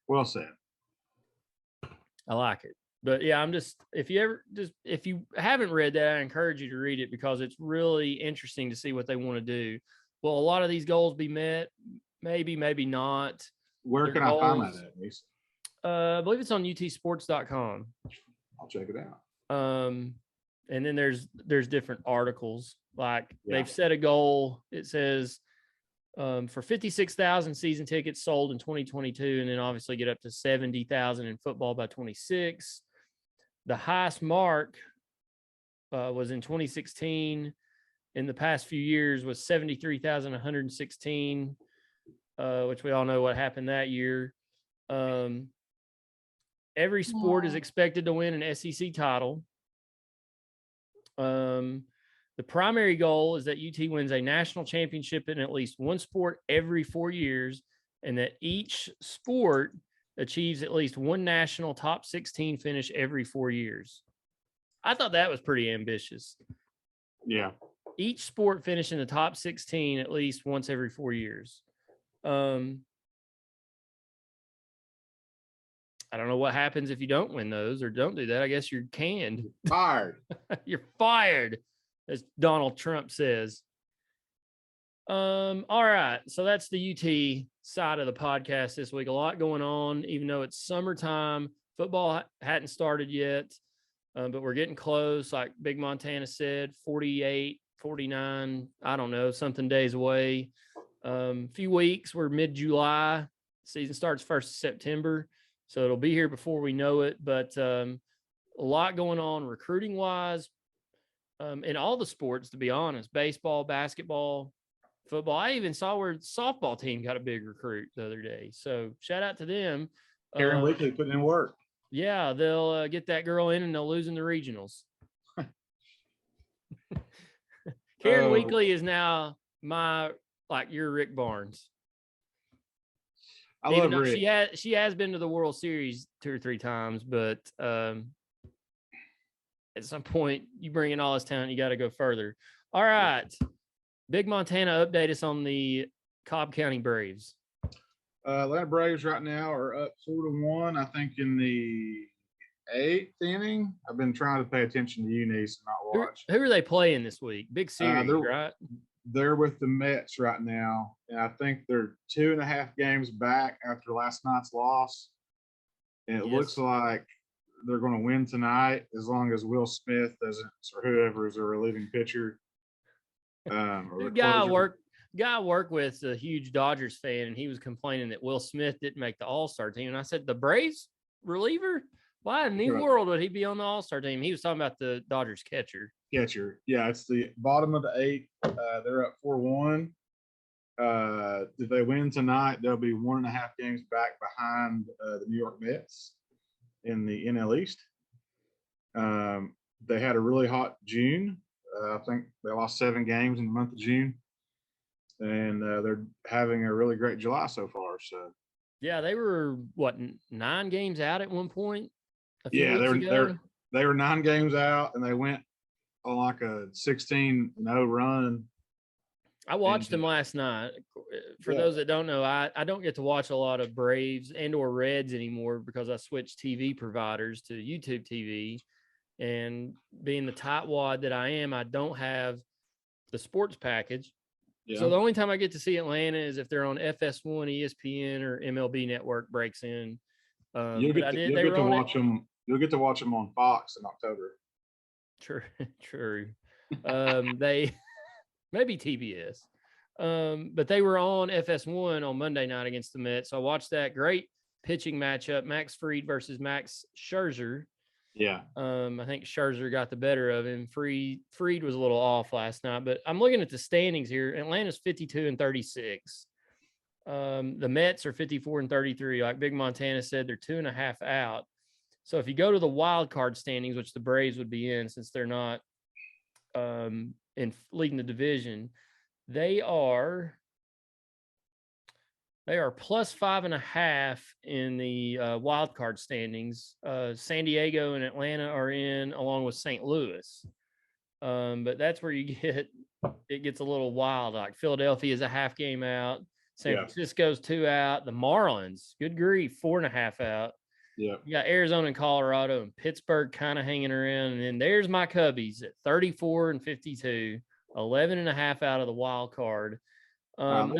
Well said. I like it. But yeah, if you haven't read that, I encourage you to read it because it's really interesting to see what they want to do. Will a lot of these goals be met? Maybe, maybe not. Where can I find that at, Nease? I believe it's on utsports.com. I'll check it out. And then there's different articles. Like they've set a goal. It says for 56,000 season tickets sold in 2022, and then obviously get up to 70,000 in football by 26. The highest mark was in 2016. In the past few years was 73,116, which we all know what happened that year. Every sport is expected to win an SEC title. The primary goal is that UT wins a national championship in at least one sport every 4 years, and that each sport achieves at least one national top 16 finish every 4 years. I thought that was pretty ambitious. Yeah. Each sport finish in the top 16 at least once every 4 years. I don't know what happens if you don't win those or don't do that. I guess you're canned. Fired. You're fired, as Donald Trump says. All right. So that's the UT side of the podcast this week. A lot going on, even though it's summertime. Football hadn't started yet, but we're getting close. Like Big Montana said, 48, 49, I don't know, something days away. Few weeks. We're mid-July. Season starts 1st of September. So it'll be here before we know it, but a lot going on recruiting wise in all the sports, to be honest, baseball, basketball, football. I even saw where the softball team got a big recruit the other day. So shout out to them. Karen Weekly putting in work. Yeah, they'll get that girl in and they'll lose in the regionals. Karen Weekly is now your Rick Barnes. I love Rick. She has been to the World Series 2 or 3 times, but at some point you bring in all this talent, you got to go further. All right, Big Montana, update us on the Cobb County Braves. Atlanta Braves right now are up 4-1. I think in the 8th inning. I've been trying to pay attention to you, Nease, and not watch. Who are they playing this week? Big series, right? They're with the Mets right now, and I think they're 2.5 games back after last night's loss. And it looks like they're going to win tonight as long as Will Smith doesn't, or whoever is a relieving pitcher. The guy I work with is a huge Dodgers fan, and he was complaining that Will Smith didn't make the All-Star team. And I said, the Braves reliever? Why in the world would he be on the All-Star team? He was talking about the Dodgers catcher. Yeah, it's the bottom of the 8th. They're up 4-1. If they win tonight, they'll be 1.5 games back behind the New York Mets in the NL East. They had a really hot June. I think they lost 7 games in the month of June. And they're having a really great July so far. So, yeah, they were 9 games out at one point. They were 9 games out, and they went on like a 16-0 run. I watched them last night. For those that don't know, I don't get to watch a lot of Braves and or Reds anymore because I switched TV providers to YouTube TV. And being the tightwad that I am, I don't have the sports package. Yeah. So the only time I get to see Atlanta is if they're on FS1, ESPN, or MLB Network breaks in. You'll get to watch them on Fox in October. True. They maybe TBS. But they were on FS1 on Monday night against the Mets. So I watched that great pitching matchup, Max Fried versus Max Scherzer. Yeah. I think Scherzer got the better of him. Fried was a little off last night, but I'm looking at the standings here. Atlanta's 52-36. The Mets are 54-33. Like Big Montana said, they're 2.5 out. So if you go to the wild card standings, which the Braves would be in since they're not in leading the division, they are plus 5.5 in the wild card standings. San Diego and Atlanta are in along with St. Louis. But that's where it gets a little wild. Like Philadelphia is a half game out. San Francisco's 2 out. The Marlins, good grief, 4.5 out. Yeah. You got Arizona and Colorado and Pittsburgh kind of hanging around. And then there's my Cubbies at 34-52, 11.5 out of the wild card. Now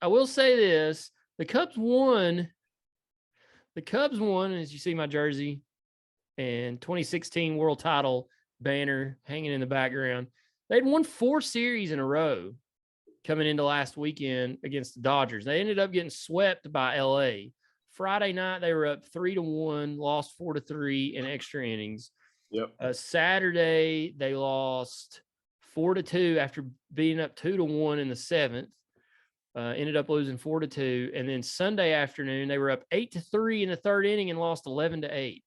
I will say this: the Cubs won, as you see my jersey, and 2016 world title banner hanging in the background. They'd won 4 series in a row coming into last weekend against the Dodgers. They ended up getting swept by LA. Friday night, they were up 3-1, lost 4-3 in extra innings. Yep. Saturday, they lost 4-2 after being up 2-1 in the 7th. Ended up losing 4-2. And then Sunday afternoon, they were up 8-3 in the 3rd inning and lost 11-8.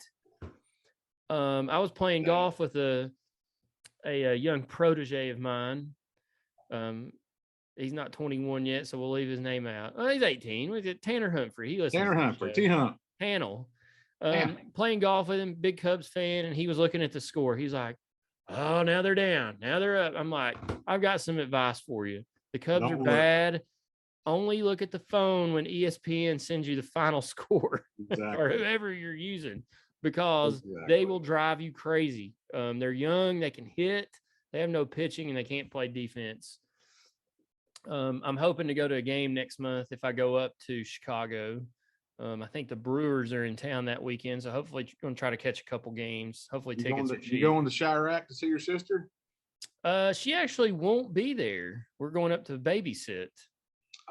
I was playing golf with a young protege of mine. He's not 21 yet, so we'll leave his name out. Oh, he's 18. Was it Tanner Humphrey? He listens. Tanner Humphrey, T-Hump. Panel. playing golf with him, big Cubs fan, and he was looking at the score. He's like, "Oh, now they're down. Now they're up." I'm like, "I've got some advice for you. The Cubs are bad. Only look at the phone when ESPN sends you the final score or whoever you're using, because they will drive you crazy. They're young, they can hit, they have no pitching, and they can't play defense." I'm hoping to go to a game next month if I go up to Chicago. I think the Brewers are in town that weekend, so hopefully going to try to catch a couple games. Hopefully tickets are cheap. You going to Chirac to see your sister? She actually won't be there. We're going up to babysit.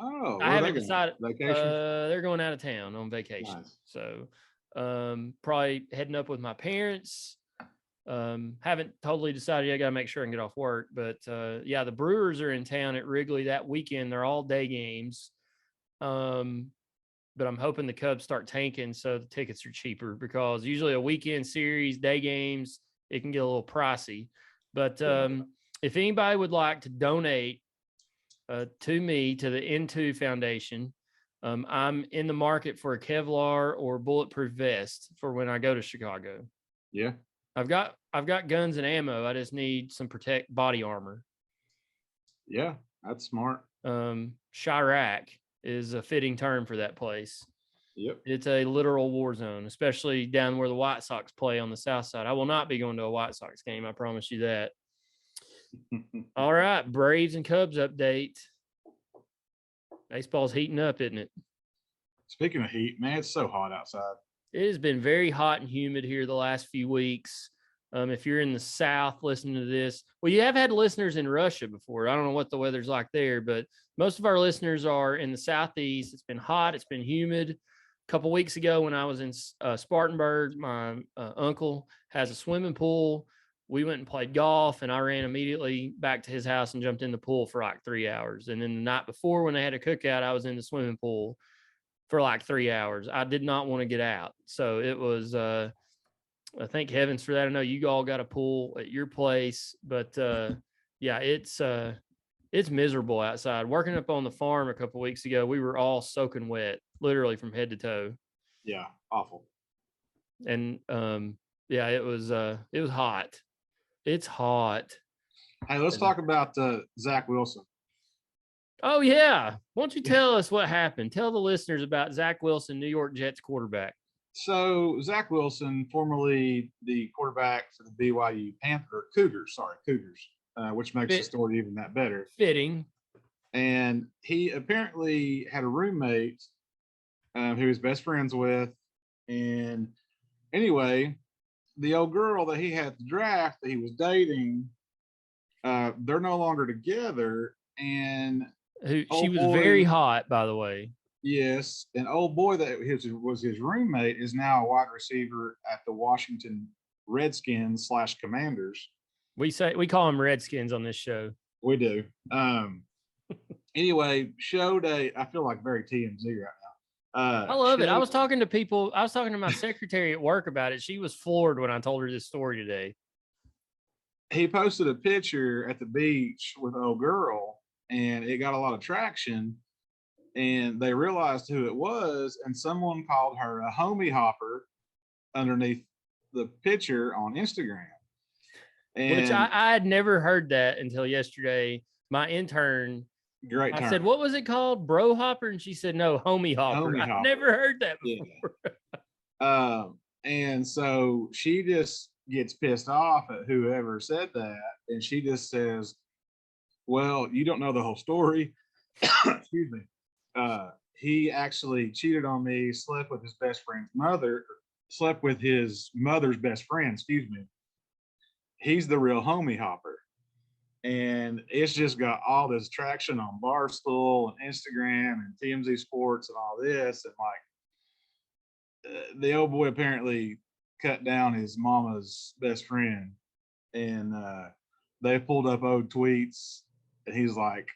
Oh, I haven't decided. Vacation? They're going out of town on vacation. Nice. So probably heading up with my parents. Haven't totally decided yet. I got to make sure I can get off work. But yeah, the Brewers are in town at Wrigley that weekend. They're all day games. But I'm hoping the Cubs start tanking so the tickets are cheaper, because usually a weekend series, day games, it can get a little pricey. But if anybody would like to donate to me, to the N2 Foundation, I'm in the market for a Kevlar or bulletproof vest for when I go to Chicago. Yeah. I've got guns and ammo. I just need some body armor. Yeah, that's smart. Chirac is a fitting term for that place. Yep. It's a literal war zone, especially down where the White Sox play on the south side. I will not be going to a White Sox game. I promise you that. All right. Braves and Cubs update. Baseball's heating up, isn't it? Speaking of heat, man, it's so hot outside. It has been very hot and humid here the last few weeks. If you're in the South listening to this, well, you have had listeners in Russia before. I don't know what the weather's like there, but most of our listeners are in the Southeast. It's been hot. It's been humid. A couple weeks ago when I was in Spartanburg, my uncle has a swimming pool. We went and played golf, and I ran immediately back to his house and jumped in the pool for like 3 hours. And then the night before, when they had a cookout, I was in the swimming pool for like 3 hours. I did not want to get out. So it was, I thank heavens for that. I know you all got a pool at your place, but yeah, it's miserable outside. Working up on the farm a couple weeks ago, we were all soaking wet, literally from head to toe. Yeah, awful. And yeah, it was hot. It's hot. Hey, let's talk about Zach Wilson. Oh yeah, why don't you tell us what happened? Tell the listeners about Zach Wilson, New York Jets quarterback. So Zach Wilson, formerly the quarterback for the BYU Cougars, which makes the story even that better. Fitting. And he apparently had a roommate who he was best friends with. And anyway, the old girl that he had to draft that he was dating, they're no longer together. And she was very hot, by the way. Yes, an old boy that was his roommate is now a wide receiver at the Washington Redskins / Commanders. We call them Redskins on this show. We do. Anyway, show day. I feel like very TMZ right now. I love it. I was talking to people. I was talking to my secretary at work about it. She was floored when I told her this story today. He posted a picture at the beach with an old girl, and it got a lot of traction. And they realized who it was, and someone called her a homie hopper underneath the picture on Instagram. And which I had never heard that until yesterday. My intern, I said, "What was it called? Bro hopper?" And she said, "No, homie hopper." I've never heard that before. Yeah. And so she just gets pissed off at whoever said that, and she just says, "Well, you don't know the whole story." Excuse me. He actually cheated on me, slept with his mother's best friend, excuse me. He's the real homie hopper. And it's just got all this traction on Barstool and Instagram and TMZ Sports and all this. And like the old boy apparently cut down his mama's best friend. And they pulled up old tweets, and he's like,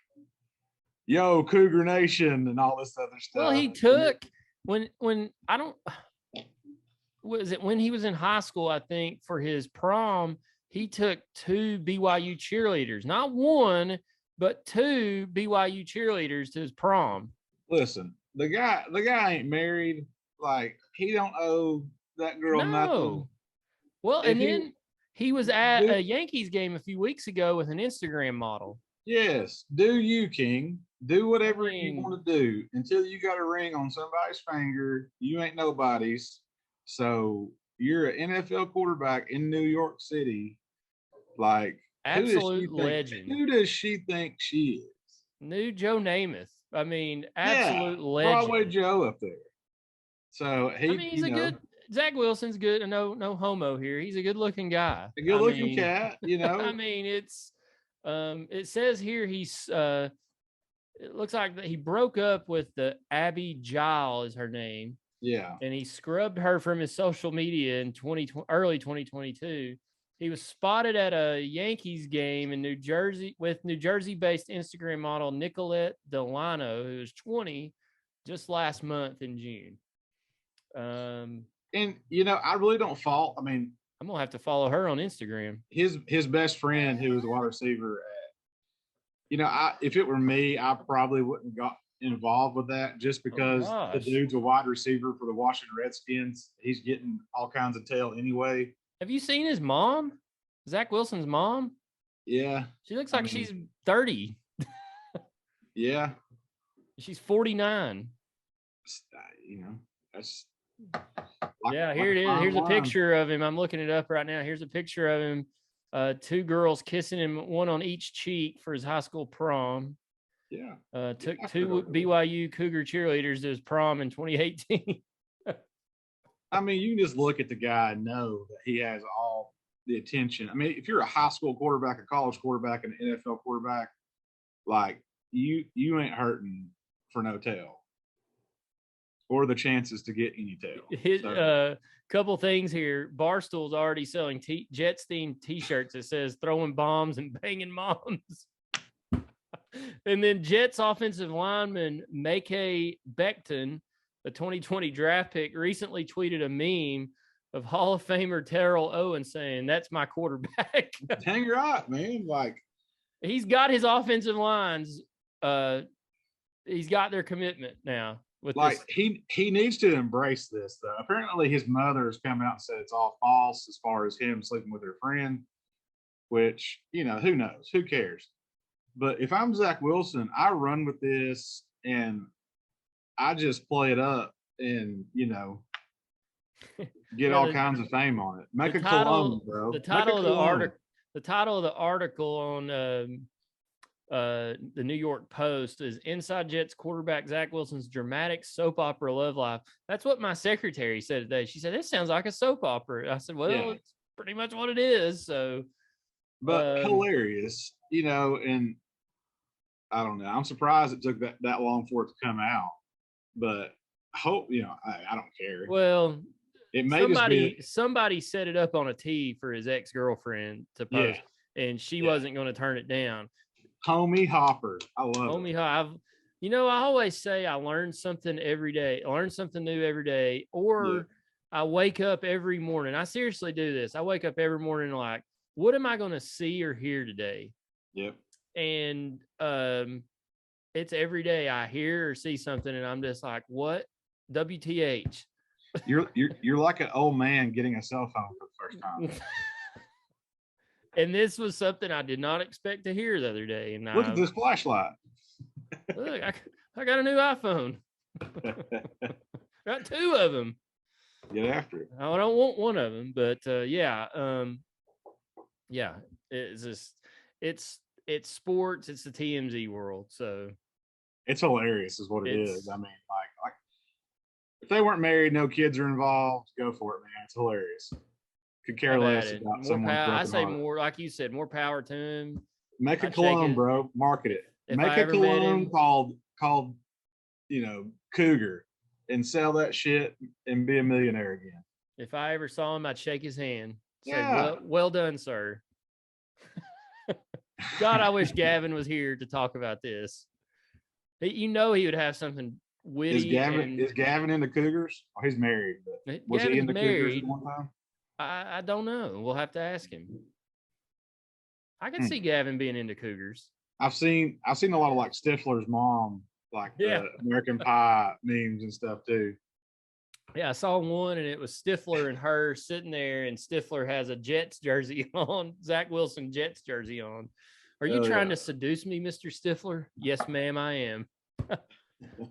"Yo, Cougar Nation," and all this other stuff. Well, he took when he was in high school, I think, for his prom, he took 2 BYU cheerleaders, not one, but 2 BYU cheerleaders to his prom. Listen, the guy ain't married. Like, he don't owe that girl nothing. No. Well, If and he- then he was at Dude. a Yankees game a few weeks ago with an Instagram model. Yes, do you, King? Do whatever you mean- want to do until you got a ring on somebody's finger. You ain't nobody's. So you're an NFL quarterback in New York City. Like, Absolute legend. Who does she think she is? New Joe Namath. I mean, Yeah, absolute legend. Broadway Joe up there. So I mean, he's you a know, good. Zach Wilson's good. No homo here. He's a good-looking guy. a good-looking I mean, cat. You know, I mean, it's. It says here he's. It looks like that he broke up with the Abby Gile is her name, yeah. and he scrubbed her from his social media in early 2022. He was spotted at a Yankees game in New Jersey with New Jersey-based Instagram model Nicolette Delano, who is 20, just last month in June. And you know, I really don't fault. I mean, I'm gonna have to follow her on Instagram. his best friend, who was a wide receiver at, you know, if it were me, I probably wouldn't got involved with that just because the gosh. dude's a wide receiver for the Washington Redskins. He's getting all kinds of tail anyway. Have you seen his mom? Zach Wilson's mom? Yeah, She looks I like mean- she's 30. yeah. She's 49. You know, that's Yeah, here it is. Here's a picture of him. I'm looking it up right now. Here's a picture of him. Two girls kissing him, one on each cheek for his high school prom. Yeah. Took I two forgot about BYU Cougar cheerleaders to his prom in 2018. I mean, you can just look at the guy and know that he has all the attention. I mean, if you're a high school quarterback, a college quarterback, and an NFL quarterback, like you ain't hurting for no tail or the chances to get any tail. His So, couple things here. Barstool's already selling Jets themed T-shirts that says "throwing bombs and banging moms." And then Jets offensive lineman Mackay Becton, the 2020 draft pick, recently tweeted a meme of Hall of Famer Terrell Owens saying, "That's my quarterback." hang right, man. Like, He's got his offensive lines. He's got their commitment now with like this. he needs to embrace this though. Apparently, his mother has come out and said it's all false as far as him sleeping with her friend. Which, you know, who knows? Who cares? But if I'm Zach Wilson, I run with this and I just play it up and, you know, get Yeah, all the- kinds of fame on it. Make the a title- cologne, bro. The Make title a of the cologne. article. The title of the article on the New York Post is "Inside Jets quarterback Zach Wilson's dramatic soap opera love life." That's what my secretary said today. She said, "This sounds like a soap opera." I said, "Well, Yeah. it's pretty much what it is." So, But hilarious, you know, and I don't know. I'm surprised it took that long for it to come out. But I hope, you know, I don't care. well, It may just be somebody set it up on a tee for his ex-girlfriend to post, and she Yeah. wasn't going to turn it down. Homie Hopper. I love Homie, it. I always say I learn something every day. I learn something new every day, or Yeah. I wake up every morning. I seriously do this. I wake up every morning like, what am I going to see or hear today? Yep. And it's every day I hear or see something, and I'm just like, what? WTH? You're like an old man getting a cell phone for the first time. And this was something I did not expect to hear the other day. And Look at this flashlight. Look, I got a new iPhone. Got two of them. Get after it. I don't want one of them, but yeah, it's just it's sports. It's the TMZ world. So It's hilarious, is what it It's- is. I mean, like if they weren't married, no kids are involved, go for it, man. It's hilarious. Could care have less at it. about More someone's power. I broken say heart. more, like you said, more power to him. Make a I'd shake cologne, it. bro. Market it. If Make I a ever met cologne him- called, you know, Cougar, and sell that shit and be a millionaire again. If I ever saw him, I'd shake his hand. Say, Yeah. well done, sir. God, I wish Gavin was here to talk about this. He would have something witty. Is Gavin into Cougars? Oh, he's married, but was he Gavin's into Cougars married. at one time? I don't know. We'll have to ask him. I can Hmm. see Gavin being into Cougars. I've seen a lot of like Stifler's mom, like Yeah. the American Pie memes and stuff too. Yeah, I saw one, and it was Stifler and her sitting there, and Stifler has a Jets jersey on, Zach Wilson Jets jersey on. Are you trying to seduce me, Mr. Stifler? Yes, ma'am, I am.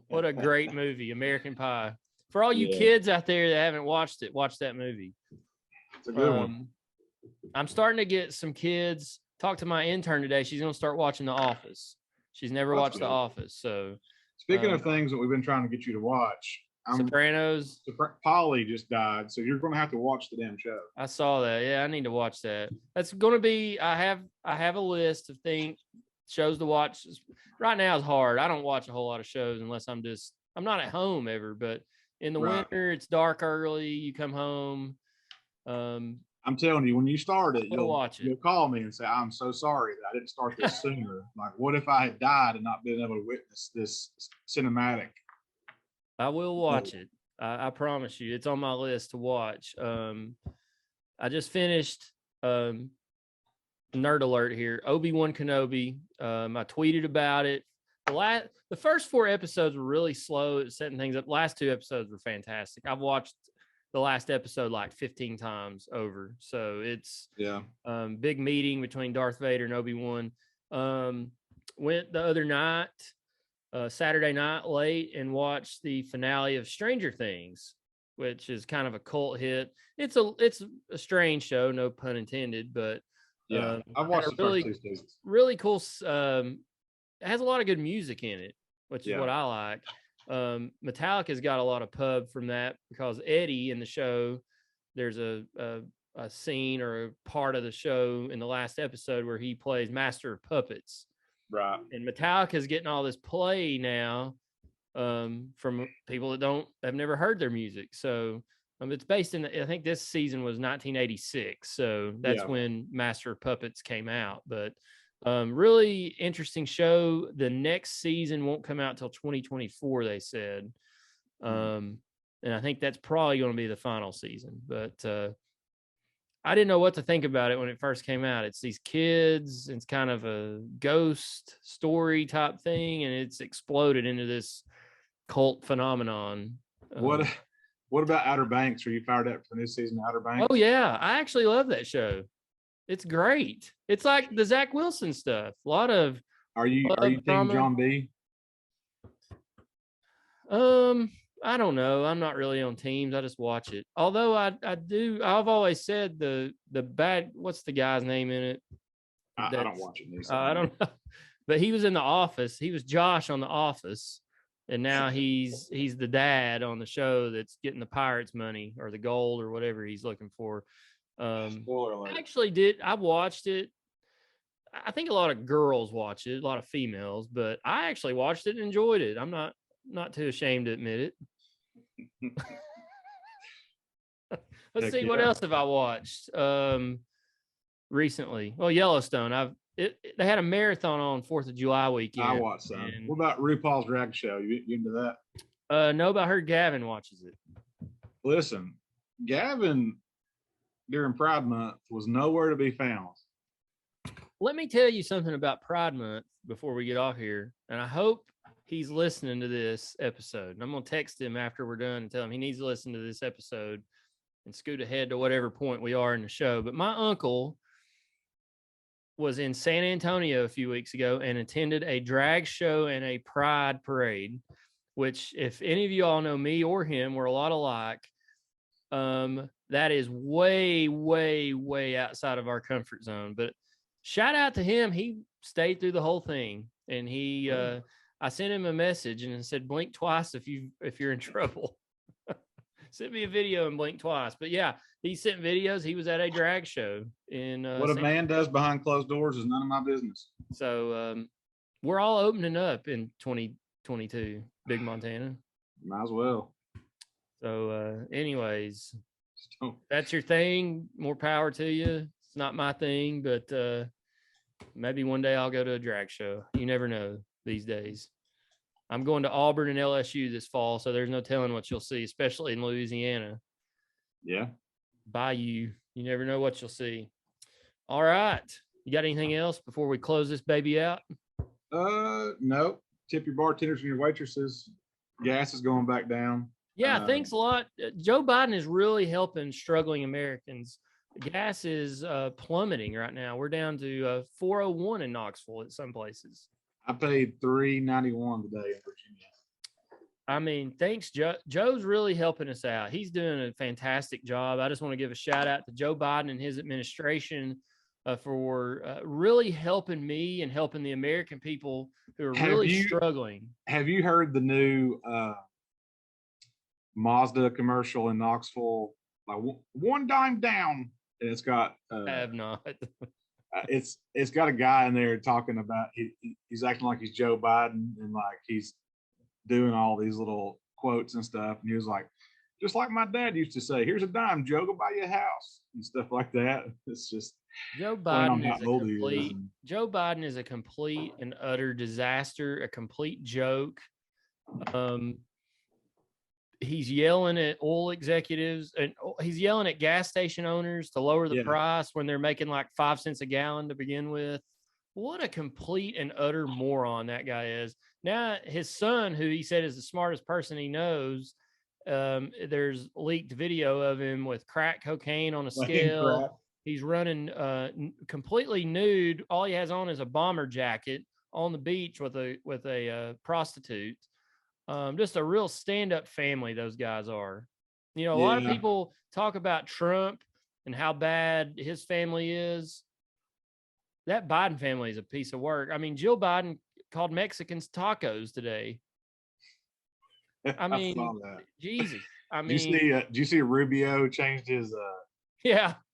What a great movie, American Pie. For all you kids out there that haven't watched it, watch that movie. It's a good one. I'm starting to get some kids. Talked to my intern today. She's going to start watching The Office. She's never watched The Office. So, speaking of things that we've been trying to get you to watch, Sopranos. Polly just died, so you're going to have to watch the damn show. I saw that. Yeah, I need to watch that. That's going to be. I have a list of shows to watch. Right now is hard. I don't watch a whole lot of shows unless I'm not at home ever. But in the winter, it's dark early. You come home. I'm telling you, when you start it, you'll call me and say, "I'm so sorry that I didn't start this sooner." Like, what if I had died and not been able to witness this cinematic? I will watch it. I promise you, it's on my list to watch. I just finished nerd alert here. Obi-Wan Kenobi. I tweeted about it. The first 4 episodes were really slow at setting things up. Last 2 episodes were fantastic. I've watched the last episode like 15 times over. So it's big meeting between Darth Vader and Obi-Wan. Went the other night, Saturday night late, and watched the finale of Stranger Things, which is kind of a cult hit. It's a strange show, no pun intended, but I've watched the first 2 seasons. Really cool. It has a lot of good music in it, which is what I like. Metallica's got a lot of pub from that because Eddie in the show, there's a scene or a part of the show in the last episode where he plays Master of Puppets. Right. And Metallica's getting all this play now from people that have never heard their music. So it's based in, I think this season was 1986. So that's when Master of Puppets came out. But really interesting show. The next season won't come out till 2024, they said. And I think that's probably going to be the final season. But I didn't know what to think about it when it first came out. It's these kids. It's kind of a ghost story type thing, and it's exploded into this cult phenomenon. What about Outer Banks? Are you fired up for the new season of Outer Banks? Oh yeah, I actually love that show. It's great. It's like the Zach Wilson stuff. A lot of. Are you team John B? I don't know. I'm not really on teams. I just watch it. Although I do. I've always said the bad. What's the guy's name in it? I don't watch it. I don't know. But he was in The Office. He was Josh on The Office, and now he's the dad on the show that's getting the Pirates money or the gold or whatever he's looking for. Spoiler alert. I watched it. I think a lot of girls watch it, a lot of females, but I actually watched it and enjoyed it. I'm not too ashamed to admit it. Let's see, what else have I watched recently? Well, Yellowstone. They had a marathon on 4th of July weekend. I watched some. What about RuPaul's Drag Show? You into that? No, but I heard Gavin watches it. Listen, Gavin during Pride Month was nowhere to be found. Let me tell you something about Pride Month before we get off here, and I hope he's listening to this episode. And I'm going to text him after we're done and tell him he needs to listen to this episode and scoot ahead to whatever point we are in the show. But my uncle was in San Antonio a few weeks ago and attended a drag show and a pride parade, which if any of you all know me or him, we're a lot alike. That is way, way, way outside of our comfort zone. But shout out to him. He stayed through the whole thing. And I sent him a message and said, blink twice if you're in trouble. Send me a video and blink twice. But yeah, he sent videos. He was at a drag show in what a man does behind closed doors is none of my business. So we're all opening up in 2022, Big Montana. Might as well. So anyways, that's your thing. More power to you. It's not my thing, but maybe one day I'll go to a drag show. You never know these days. I'm going to Auburn and LSU this fall, so there's no telling what you'll see, especially in Louisiana. Yeah. Bayou. You never know what you'll see. All right. You got anything else before we close this baby out? No. Tip your bartenders and your waitresses. Gas is going back down. Yeah, thanks a lot. Joe Biden is really helping struggling Americans. Gas is plummeting right now. We're down to 401 in Knoxville at some places. I paid $3.91 today in Virginia. I mean, thanks, Joe. Joe's really helping us out. He's doing a fantastic job. I just want to give a shout out to Joe Biden and his administration for really helping me and helping the American people who are really struggling. Have you heard the new Mazda commercial in Knoxville? Like one dime down, and it's got. I have not. It's got a guy in there talking about he's acting like he's Joe Biden and like he's doing all these little quotes and stuff. And he was like, just like my dad used to say, here's a dime, Joe, go buy you a house and stuff like that. It's just Joe Biden is a complete and utter disaster, a complete joke. He's yelling at oil executives and he's yelling at gas station owners to lower the price when they're making like 5 cents a gallon to begin with. What a complete and utter moron that guy is. Now, his son, who he said is the smartest person he knows, there's leaked video of him with crack cocaine on a scale. He's running completely nude. All he has on is a bomber jacket on the beach with a prostitute. Just a real stand-up family, those guys are. You know, a lot of people talk about Trump and how bad his family is. That Biden family is a piece of work. I mean, Jill Biden called Mexicans tacos today. I mean, saw that. Jesus. I mean, do you see Rubio changed his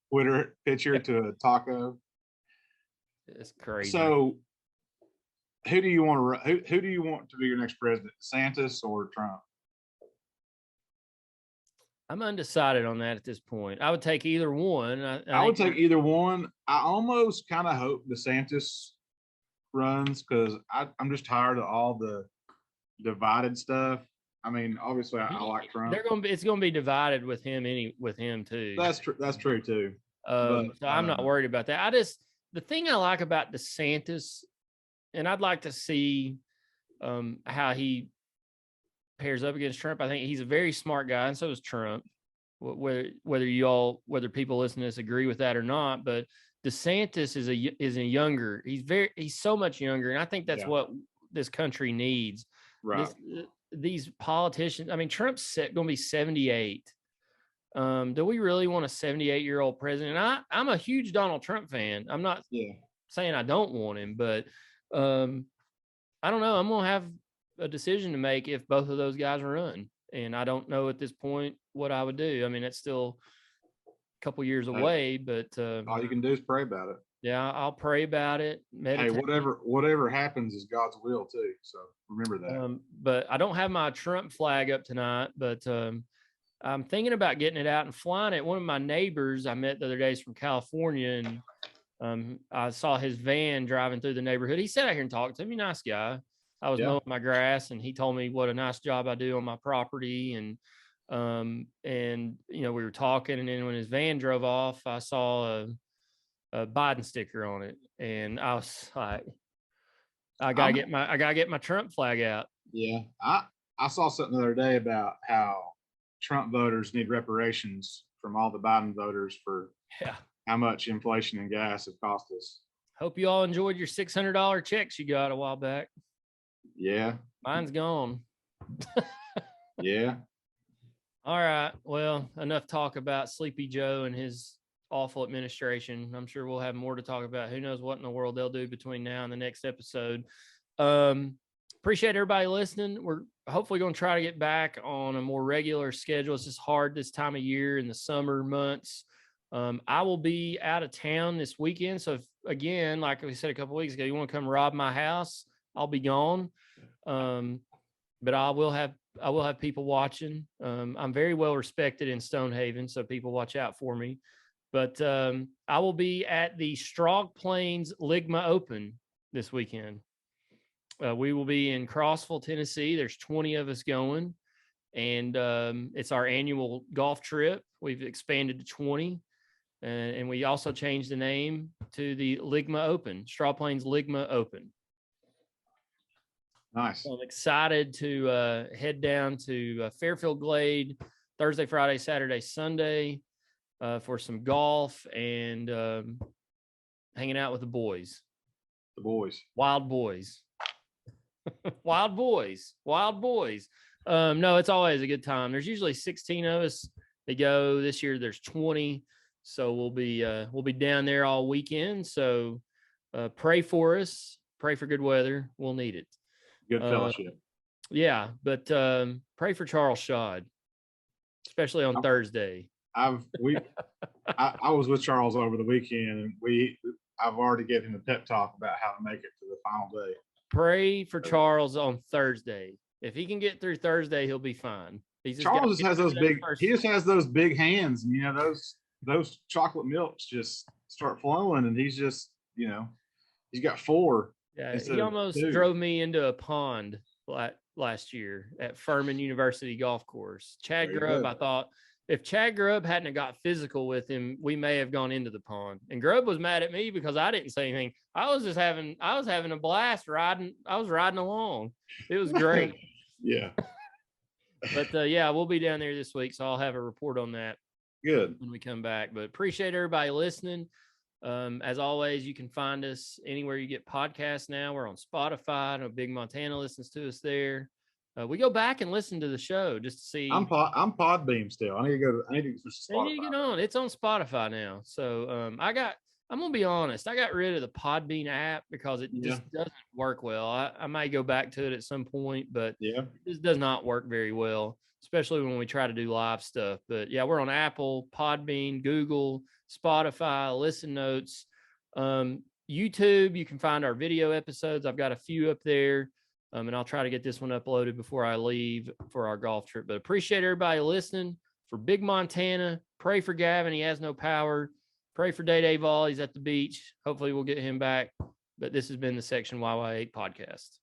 Twitter picture to a taco? It's crazy. So, who do you want to be your next president, DeSantis or Trump? I'm undecided on that at this point. I would take either one. I would take either one. I almost kind of hope DeSantis runs because I'm just tired of all the divided stuff. I mean, obviously, I like Trump. It's gonna be divided with him too. That's true. That's true too. So I'm not worried about that. The thing I like about DeSantis, and I'd like to see how he pairs up against Trump. I think he's a very smart guy, and so is Trump. Whether people listening to this agree with that or not, but DeSantis is a younger. He's so much younger, and I think that's what this country needs. Right. These politicians. I mean, Trump's going to be 78. Do we really want a 78-year-old president? I'm a huge Donald Trump fan. I'm not saying I don't want him, but I don't know. I'm going to have a decision to make if both of those guys run. And I don't know at this point what I would do. I mean, it's still a couple years away, but all you can do is pray about it. Yeah, I'll pray about it. Meditate. Hey, whatever happens is God's will too. So remember that. But I don't have my Trump flag up tonight, but I'm thinking about getting it out and flying it. One of my neighbors I met the other day is from California, and I saw his van driving through the neighborhood. He sat out here and talked to me. Nice guy. I was mowing my grass, and he told me what a nice job I do on my property. And you know, we were talking, and then when his van drove off, I saw a Biden sticker on it, and I was like, I gotta get my Trump flag out. Yeah, I saw something the other day about how Trump voters need reparations from all the Biden voters for how much inflation and gas have cost us. Hope you all enjoyed your $600 checks you got a while back. Yeah. Mine's gone. Yeah. All right. Well, enough talk about Sleepy Joe and his awful administration. I'm sure we'll have more to talk about. Who knows what in the world they'll do between now and the next episode. Appreciate everybody listening. We're hopefully going to try to get back on a more regular schedule. It's just hard this time of year in the summer months. I will be out of town this weekend. So if, again, like we said a couple weeks ago, you want to come rob my house, I'll be gone. But I will have people watching. I'm very well respected in Stonehaven, so people watch out for me. But I will be at the Straug Plains Ligma Open this weekend. We will be in Crossville, Tennessee. There's 20 of us going, and it's our annual golf trip. We've expanded to 20, and we also changed the name to the Ligma Open, Straug Plains Ligma Open. Nice. So I'm excited to head down to Fairfield Glade Thursday, Friday, Saturday, Sunday for some golf and hanging out with the boys. The boys. Wild boys. Wild boys. Wild boys. No, it's always a good time. There's usually 16 of us that go. This year there's 20. So we'll be down there all weekend. So pray for us. Pray for good weather. We'll need it. Good fellowship. Yeah, but pray for Charles Shod, especially on Thursday. I was with Charles over the weekend, and I've already given him a pep talk about how to make it to the final day. Pray for Charles on Thursday. If he can get through Thursday, he'll be fine. Charles just has those big. He just has those big hands, and those chocolate milks just start flowing, and he's just he's got 4. Yeah, he almost drove me into a pond last year at Furman University Golf Course. Chad Grubb, I thought if Chad Grubb hadn't got physical with him, we may have gone into the pond. And Grubb was mad at me because I didn't say anything. I was having a blast riding. I was riding along. It was great. Yeah. But we'll be down there this week, so I'll have a report on that. Good. When we come back. But appreciate everybody listening. As always, you can find us anywhere you get podcasts now. We're on Spotify. I know Big Montana listens to us there. We go back and listen to the show just to see. I'm Podbeam still. I need to go to Spotify. You need to get on. It's on Spotify now. So I'm gonna be honest. I got rid of the Podbean app because it just doesn't work well. I might go back to it at some point, but it just does not work very well, especially when we try to do live stuff. But yeah, we're on Apple, Podbean, Google, Spotify, Listen Notes, YouTube. You can find our video episodes. I've got a few up there, and I'll try to get this one uploaded before I leave for our golf trip. But appreciate everybody listening. For Big Montana, pray for Gavin. He has no power. Pray for Day Vol. He's at the beach. Hopefully we'll get him back. But this has been the Section YY8 podcast.